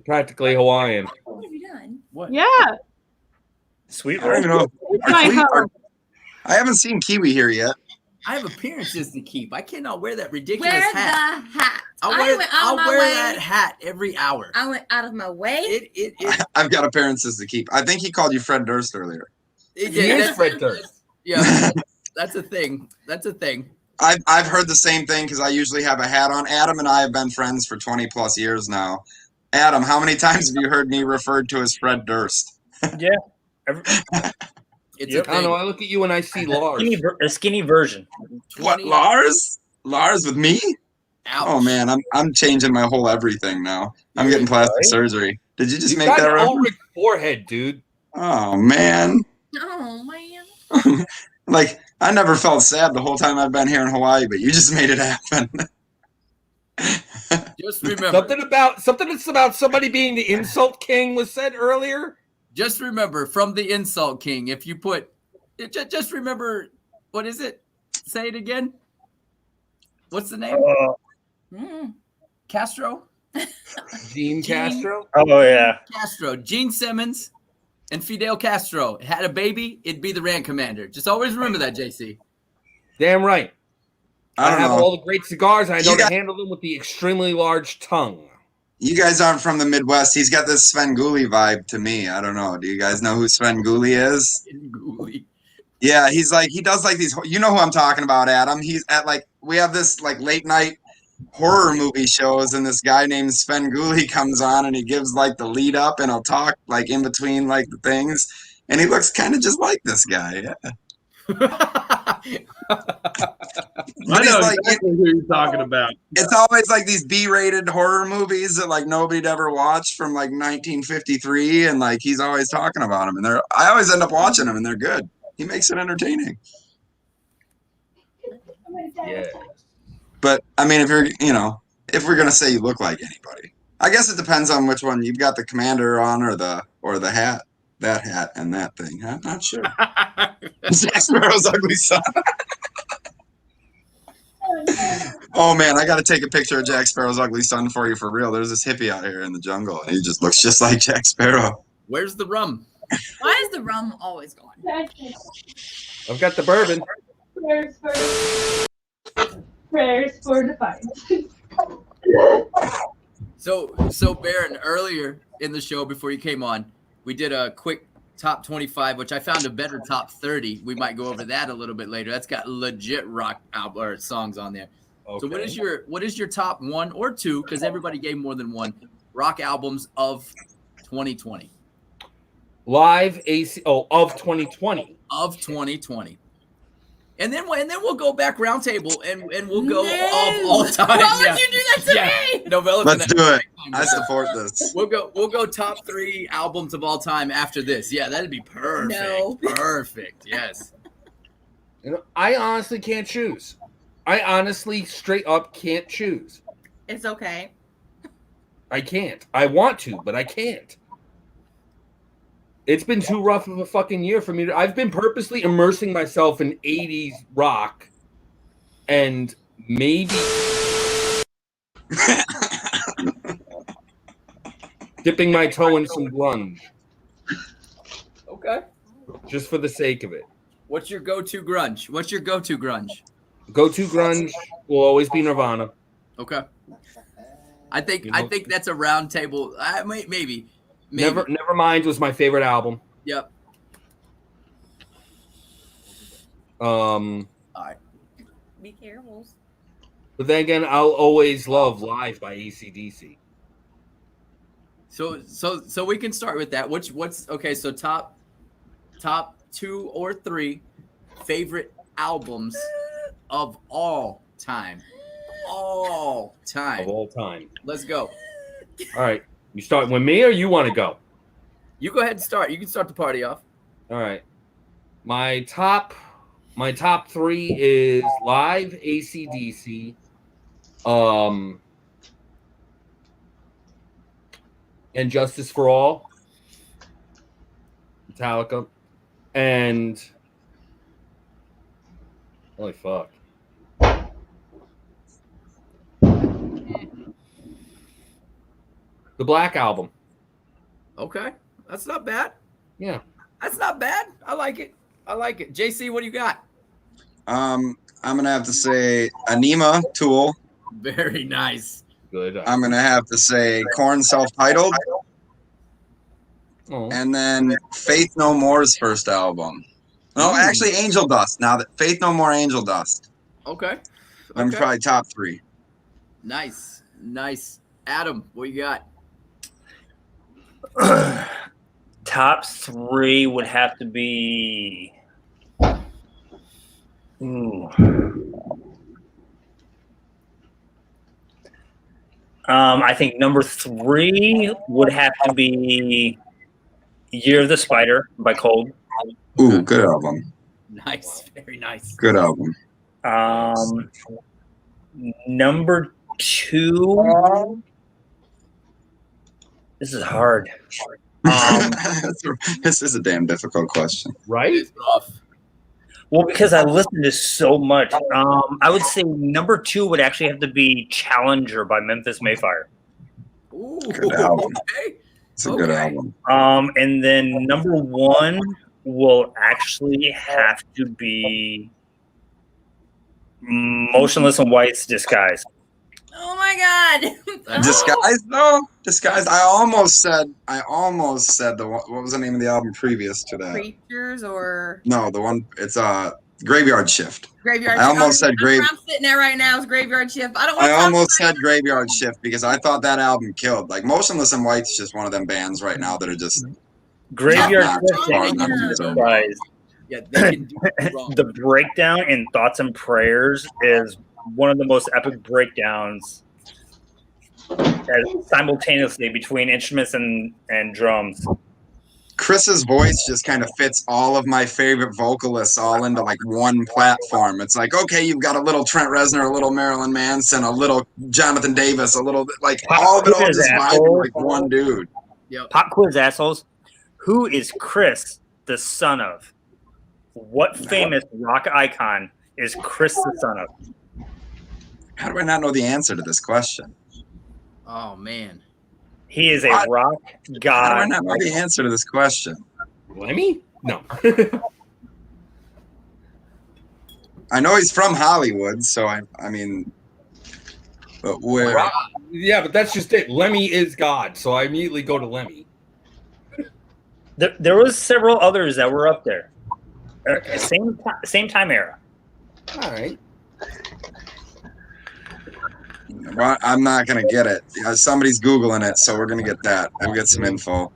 Practically Hawaiian. What have you done? Yeah. Sweet. I don't even know. It's my home. I haven't seen Kiwi here yet. I have appearances to keep. I cannot wear that ridiculous Wear hat. the hat. I'll I wear, went out I'll of my wear way. that hat every hour. I went out of my way. I've got appearances to keep. I think he called you Fred Durst earlier. He is that's- Fred Durst. Yeah, that's a thing. That's a thing. I've heard the same thing because I usually have a hat on. Adam and I have been friends for 20 plus years now. Adam, how many times have you heard me referred to as Fred Durst? Yeah. It's Yep. a I don't thing. know. I look at you and I see Lars. A skinny version. What, 20 Lars? Lars with me? Ouch. Oh man, I'm changing my whole everything now. I'm getting plastic surgery. Did you just You make got that an right? Ulrich forehead, dude. Oh man. Oh man. Like I never felt sad the whole time I've been here in Hawaii, but you just made it happen. Just remember. Something that's about somebody being the insult king was said earlier. Just remember from the insult king. If you put, just remember, what is it? Say it again. What's the name? Castro. Gene Castro. Oh yeah. Castro. Gene Simmons and Fidel Castro had a baby. It'd be the Rand Commander. Just always remember that, JC. Damn right. I don't have know. all the great cigars. And I know You to got- handle them with the extremely large tongue. You guys aren't from the Midwest. He's got this Sven Gulli vibe to me. I don't know. Do you guys know who Sven Gulli is? Gulli. Yeah, he does like these. You know who I'm talking about, Adam? He's at like we have this like late night horror movie shows, and this guy named Sven Gulli comes on, and he gives like the lead up, and he'll talk like in between like the things, and he looks kind of just like this guy. Yeah. I know exactly who you're talking about. It's always like these B-rated horror movies that like nobody'd ever watched from like 1953, and like he's always talking about them, and I always end up watching them, and they're good. He makes it entertaining. Yeah. But I mean, if we're gonna say you look like anybody, I guess it depends on which one you've got the commander on or the hat, that hat and that thing. I'm not sure. Jack Sparrow's ugly son. Oh man, I got to take a picture of Jack Sparrow's ugly son for you for real. There's this hippie out here in the jungle, and he just looks just like Jack Sparrow. Where's the rum? Why is the rum always gone? I've got the bourbon. Prayers for defiance. So Baron, earlier in the show before you came on, we did a quick top 25, which I found a better top 30. We might go over that a little bit later. That's got legit rock album or songs on there. Okay. So what is your top one or two? Because everybody gave more than one rock albums of 2020. Live of 2020. Of 2020. And then we'll go back roundtable and we'll go of all time. Why would you do that to me? Novella. Let's do it. I support this. We'll go top 3 albums of all time after this. Yeah, that'd be perfect. No. Perfect. Yes. I honestly can't choose. I honestly straight up can't choose. It's okay. I can't. I want to, but I can't. It's been too rough of a fucking year for me. I've been purposely immersing myself in 80s rock and maybe dipping my toe in some grunge. Okay. Just for the sake of it. What's your go-to grunge? Go-to grunge will always be Nirvana. Okay. I think that's a round table. Maybe. Nevermind was my favorite album. Yep. All right. Be careful. But then again, I'll always love Live by AC/DC. So we can start with that. What's okay? So top 2 or 3 favorite albums of all time. All time. Of all time. Let's go. All right. You start with me or you want to go? You go ahead and start. You can start the party off. All right. My top 3 is Live, AC/DC, and Justice for All, Metallica, and holy fuck. The Black Album. Okay. That's not bad. Yeah. That's not bad. I like it. JC, what do you got? I'm gonna have to say Anima, Tool. Very nice. Good. I'm gonna have to say Korn, self-titled, and then Faith No More's first album. No, actually, Angel Dust. Now that Faith No More, Angel Dust. Okay. I'm probably top 3. Nice. Adam, what you got? Top 3 would have to be. Ooh. I think number 3 would have to be Year of the Spider by Cold. Ooh, good album. Nice, very nice. Good album. Number 2. This is hard. This is a damn difficult question. Right? It's rough. Well, because I listen to so much. I would say number 2 would actually have to be Challenger by Memphis Mayfire. Ooh, Good album. okay. It's a good album. And then number 1 will actually have to be Motionless in White's Disguise. Oh my God. Disguise though? Disguise. I almost said the what was the name of the album previous to that? Creatures or No, the one it's Graveyard Shift. Graveyard I Shift. almost said That's where I'm sitting there right now is Graveyard Shift. I don't want I to almost said Graveyard Shift because I thought that album killed. Like Motionless in White's just one of them bands right now that are just Graveyard top-notch, Shift far and enough to go. Disguise. Yeah, they can do it wrong. The breakdown in Thoughts and Prayers is one of the most epic breakdowns simultaneously between instruments and drums. Chris's voice just kind of fits all of my favorite vocalists all into like one platform. It's like, okay, you've got a little Trent Reznor, a little Marilyn Manson, a little Jonathan Davis, a little like all of it all just vibing like one dude. Yep. Pop quiz assholes. Who is Chris the son of? What famous rock icon is Chris the son of? How do I not know the answer to this question? Oh man. He is a rock How do I god. not know the answer to this question? Lemmy? No. I know he's from Hollywood, so I mean, but where? Yeah, but that's just it. Lemmy is God, so I immediately go to Lemmy. There was several others that were up there. Same time era. All right. Well, I'm not gonna get it. Somebody's googling it, so we're gonna get that. We'll get some info.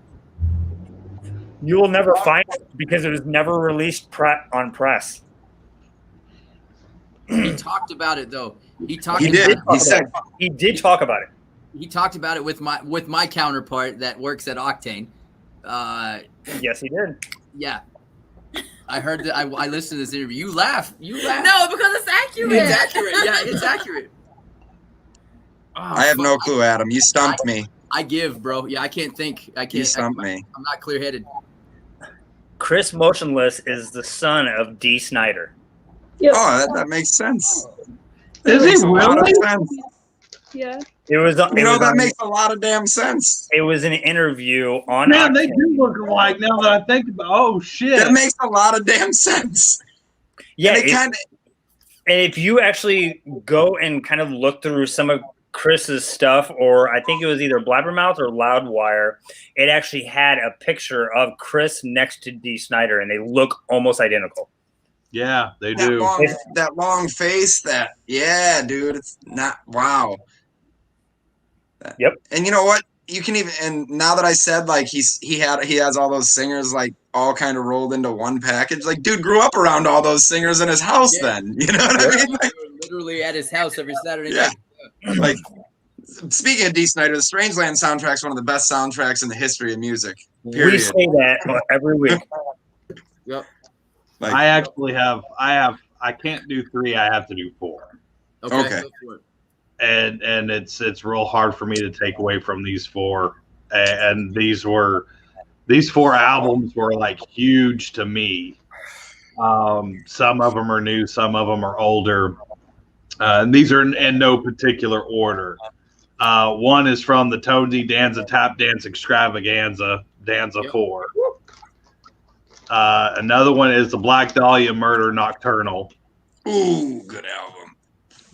You will never find it because it was never released on press. He talked about it though. He talked. He did. He said he did talk about it. He talked about it with my counterpart that works at Octane. Yes, he did. Yeah. I heard that. I listened to this interview. You laugh. You laugh. No, because it's accurate. It's accurate. Yeah, it's accurate. Oh, I have no clue, Adam. You stumped me. I give, bro. Yeah, I can't think. I can't. You stumped me. I'm not clear-headed. Chris Motionless is the son of Dee Snider. Yep. Oh, that makes sense. Is Makes he a lot of really? sense. Yeah. It was. You know, that makes a lot of damn sense. It was an interview on. Man, they Octane. do look alike now that I think about. Oh shit! That makes a lot of damn sense. Yeah, And it kind of. and if you actually go and kind of look through some of Chris's stuff, or I think it was either Blabbermouth or Loudwire, it actually had a picture of Chris next to Dee Snider, and they look almost identical. Yeah, they That do. long face, yeah, dude, it's not wow. Yep. And you know what? You can even, and now that I said like he has all those singers like all kind of rolled into one package. Like, dude grew up around all those singers in his house. Yeah. Then you know what I mean? Like, Literally at his house every Saturday Yeah. night. like speaking of Dee Snider, the Strangeland soundtrack is one of the best soundtracks in the history of music. We Period. say that every week. Yep. Like, I actually have. I can't do 3. I have to do 4. Okay. Okay. Go for it. And it's real hard for me to take away from these 4. And these 4 albums were like huge to me. Some of them are new, some of them are older. And these are in no particular order. One is from the Tonesy Danza Tap Dance Extravaganza, Danza Yep. 4. Another one is the Black Dahlia Murder Nocturnal. ooh, good album.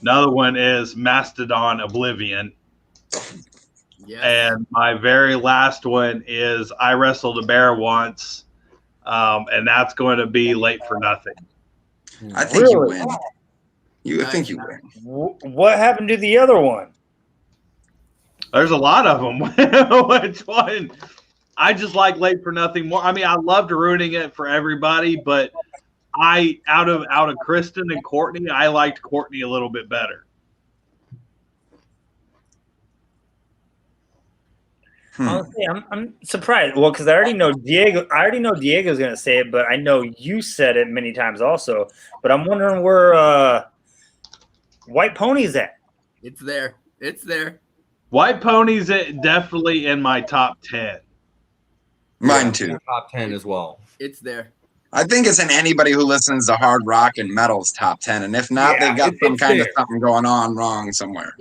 Another one is Mastodon Oblivion. Yeah. And my very last one is I Wrestled a Bear Once. And that's going to be Late for Nothing. I think you Really? win. I think you win. What happened to the other one? There's a lot of them. Which one? I just like Late for Nothing more. I mean, I loved ruining it for everybody, but out of Kristen and Courtney, I liked Courtney a little bit better. Honestly, I'm surprised. Well, because I already know Diego's gonna say it, but I know you said it many times also. But I'm wondering where White Pony's at. It's there. It's there. White Pony's definitely in my top 10. Mine too. Top 10 as well. It's there. I think it's in anybody who listens to hard rock and metal's top 10. And if not, Yeah, they got some it's kind of there. something going on wrong somewhere.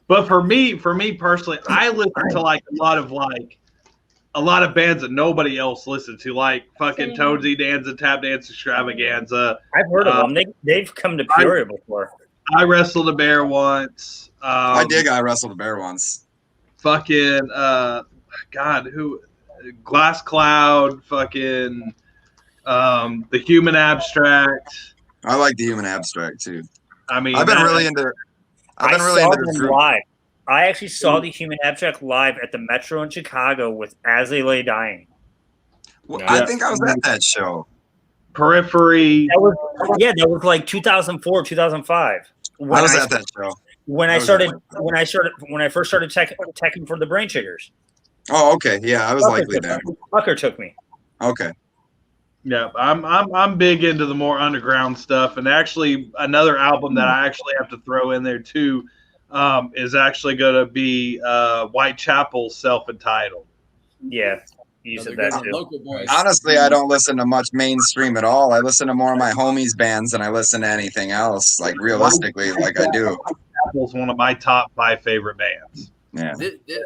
But for me personally, I listen to like a lot of bands that nobody else listens to, like fucking Toadsy Danza, Tap Dance Extravaganza. I've heard of them. They've come to Peoria before. I wrestled a bear once. I wrestled a bear once. Fucking God, who? Glass Cloud, fucking the Human Abstract. I like the Human Abstract too. I mean, I've been really into them group. live. I actually saw the Human Abstract live at the Metro in Chicago with As They Lay Dying. Well, I think I was at that show. Periphery. That was like 2004, 2005. I was at that show. When I first started teching for the Brain Chiggers. Oh, okay. Yeah, I was likely there. Tucker took me. Okay. Yeah, I'm big into the more underground stuff, and actually another album that I actually have to throw in there too is actually going to be Whitechapel's Self-Entitled. Yeah, you said that too. Honestly, I don't listen to much mainstream at all. I listen to more of my homies' bands than I listen to anything else. Like realistically, like I do. Whitechapel's one of my top 5 favorite bands. Yeah.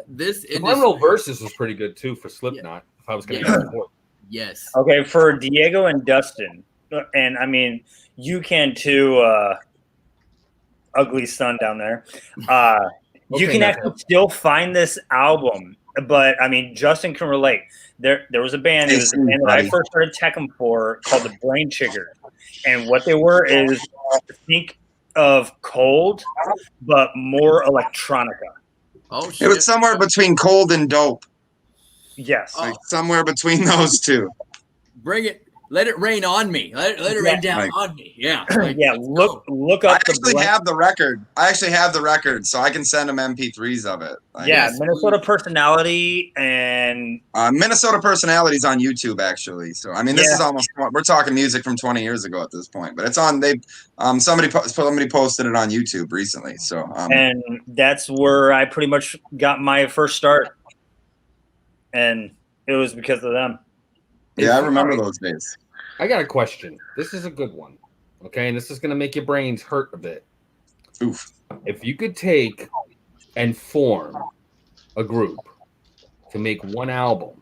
This Subliminal Verses was pretty good too for Slipknot. If I was going to get support. Yes. Okay, for Diego and Dustin, and I mean you can too. Ugly Son down there. You can actually still find this album, but I mean Justin can relate. There was a band. It was a band that I first started teching for called the Brain Chiggers, and what they were is think of Cold, but more electronica. Oh shit! It was somewhere between Cold and Dope. Yes, like somewhere between those two. Bring it. Let it rain on me. Let it rain down on me. Yeah. Like, yeah. Look up. I actually have the record. So I can send them MP3s of it. Like, yeah, Minnesota Personality and Minnesota Personality's on YouTube actually. So I mean, this is almost we're talking music from 20 years ago at this point, but it's on. Somebody posted it on YouTube recently. So and that's where I pretty much got my first start, and it was because of them. Yeah, I remember those days. I got a question. This is a good one. Okay, and this is going to make your brains hurt a bit. Oof. If you could take and form a group to make one album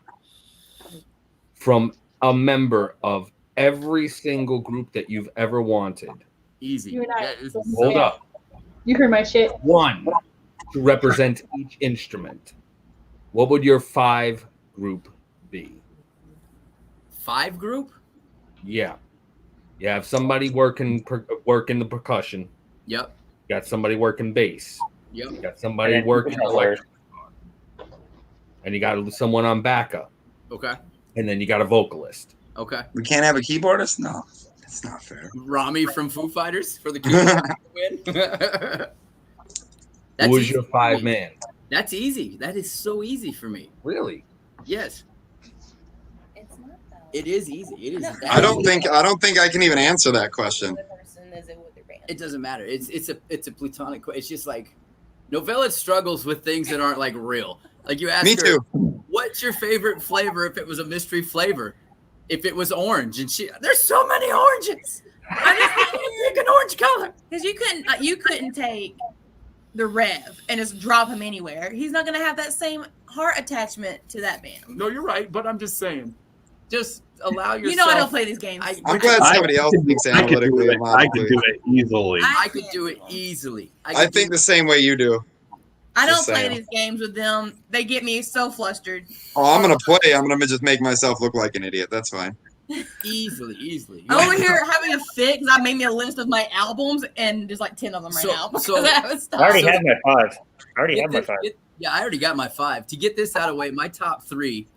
from a member of every single group that you've ever wanted. Easy. You and I. Hold up. You heard my shit. One to represent each instrument. What would your 5 group be? 5 group? Yeah. You have somebody working the percussion. Yep. You got somebody working bass. Yep. You got somebody working electric. And you got someone on backup. Okay. And then you got a vocalist. Okay. We can't have a keyboardist? No. That's not fair. Rami from Foo Fighters for the win. Who was your 5 man? That's easy. That is so easy for me. Really? Yes. It is easy. It is. I don't think I can even answer that question. It doesn't matter. It's a platonic. It's just like Novella struggles with things that aren't like real. Like you ask her, what's your favorite flavor if it was a mystery flavor? If it was orange, and there's so many oranges. I just pick an orange color. Because you couldn't take the Rev and just drop him anywhere. He's not gonna have that same heart attachment to that band. No, you're right, but I'm just saying. Just allow yourself. You know I don't play these games. I'm glad somebody else thinks analytically. I can do it easily. I could do it easily. I think the same way you do. I don't play these games with them. They get me so flustered. Oh, I'm gonna play. I'm gonna just make myself look like an idiot. That's fine. Easily. I'm over here having a fit because I made me a list of my albums and there's like 10 of them right now. I already have my 5. Yeah, I already got my 5. To get this out of the way, my top 3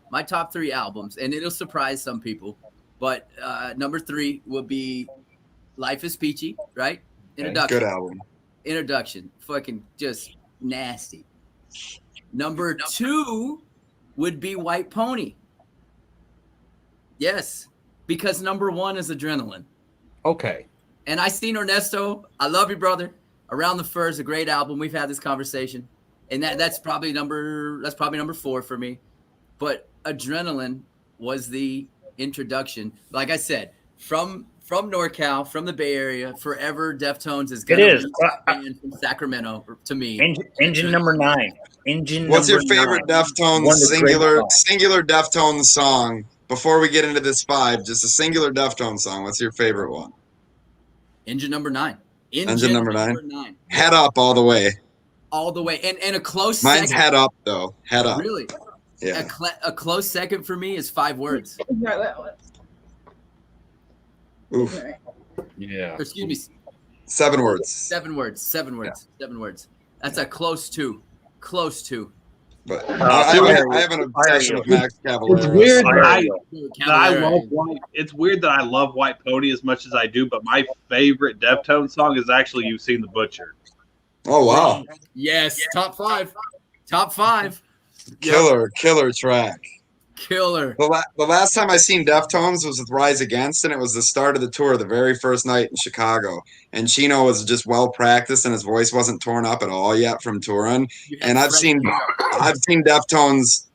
albums, and it'll surprise some people, but number 3 will be Life is Peachy, right? Introduction. Good album. Introduction. Fucking just nasty. Number 2 would be White Pony. Yes, because number 1 is Adrenaline. Okay. And I seen Ernesto. I love you, brother. Around the Fur is a great album. We've had this conversation, and that's probably number 4 for me. But Adrenaline was the introduction. Like I said, from NorCal, from the Bay Area, forever Deftones is going to be the band from Sacramento to me. Engine number 9. What's your favorite Deftones singular Deftones song? Before we get into this 5, just a singular Deftones song. What's your favorite one? Engine number 9. Engine number 9. Head Up all the way. All the way. And a close Mine's second. Head Up, though. Head Up. Really? Yeah. A close second for me is 5 words. Oof. Yeah. Or excuse me. 7 words. 7 words. 7 words. 7 words. That's a close 2. Close 2. But I have an obsession with Max Cavalera. It's weird that I love White. It's weird that I love White Pony as much as I do, but my favorite Deftones song is actually "You've Seen the Butcher." Oh wow! Yes, top 5. Top 5. Killer track. Killer. The last time I seen Deftones was with Rise Against, and it was the start of the tour, the very first night in Chicago. And Chino was just well practiced, and his voice wasn't torn up at all yet from touring. And I've seen Deftones,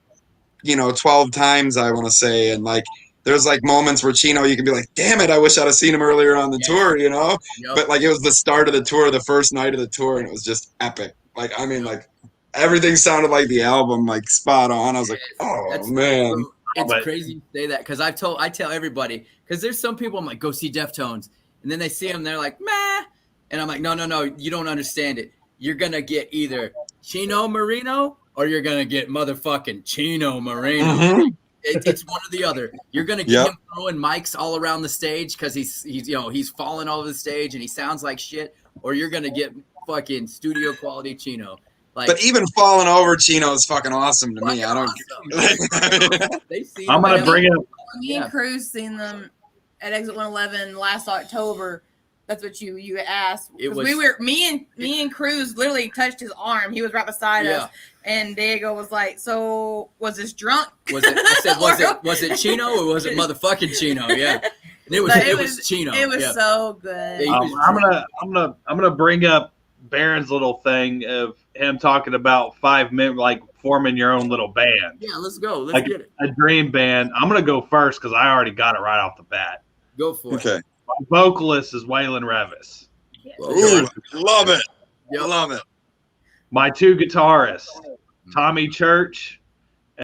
12 times, I want to say, and like there's like moments where Chino, you can be like, damn it, I wish I'd have seen him earlier on the tour, Yep. But like it was the start of the tour, the first night of the tour, and it was just epic. Like everything sounded like the album, like spot on. I was like, oh man. It's crazy to say that because I tell everybody, because there's some people I'm like, go see Deftones. And then they see them, they're like, meh. And I'm like, no, you don't understand it. You're going to get either Chino Marino or you're going to get motherfucking Chino Moreno. Mm-hmm. It's one or the other. You're going to get him throwing mics all around the stage because he's falling all over the stage and he sounds like shit. Or you're going to get fucking studio quality Chino. But even falling over Chino is fucking awesome to me. I don't. I'm gonna bring it up. Me and Cruz seen them at Exit 111 last October. That's what you asked. Me and Cruz literally touched his arm. He was right beside us, and Diego was like, "So was this drunk?" Was it Chino or was it motherfucking Chino? Yeah, and it was Chino. It was so good. I'm gonna bring up Baron's little thing of him talking about 5 men, like forming your own little band. Yeah, let's go. Let's get it. A dream band. I'm going to go first because I already got it right off the bat. Go for it. Okay. My vocalist is Waylon Revis. Ooh, love it. Yep. Love it. My 2 guitarists, Tommy Church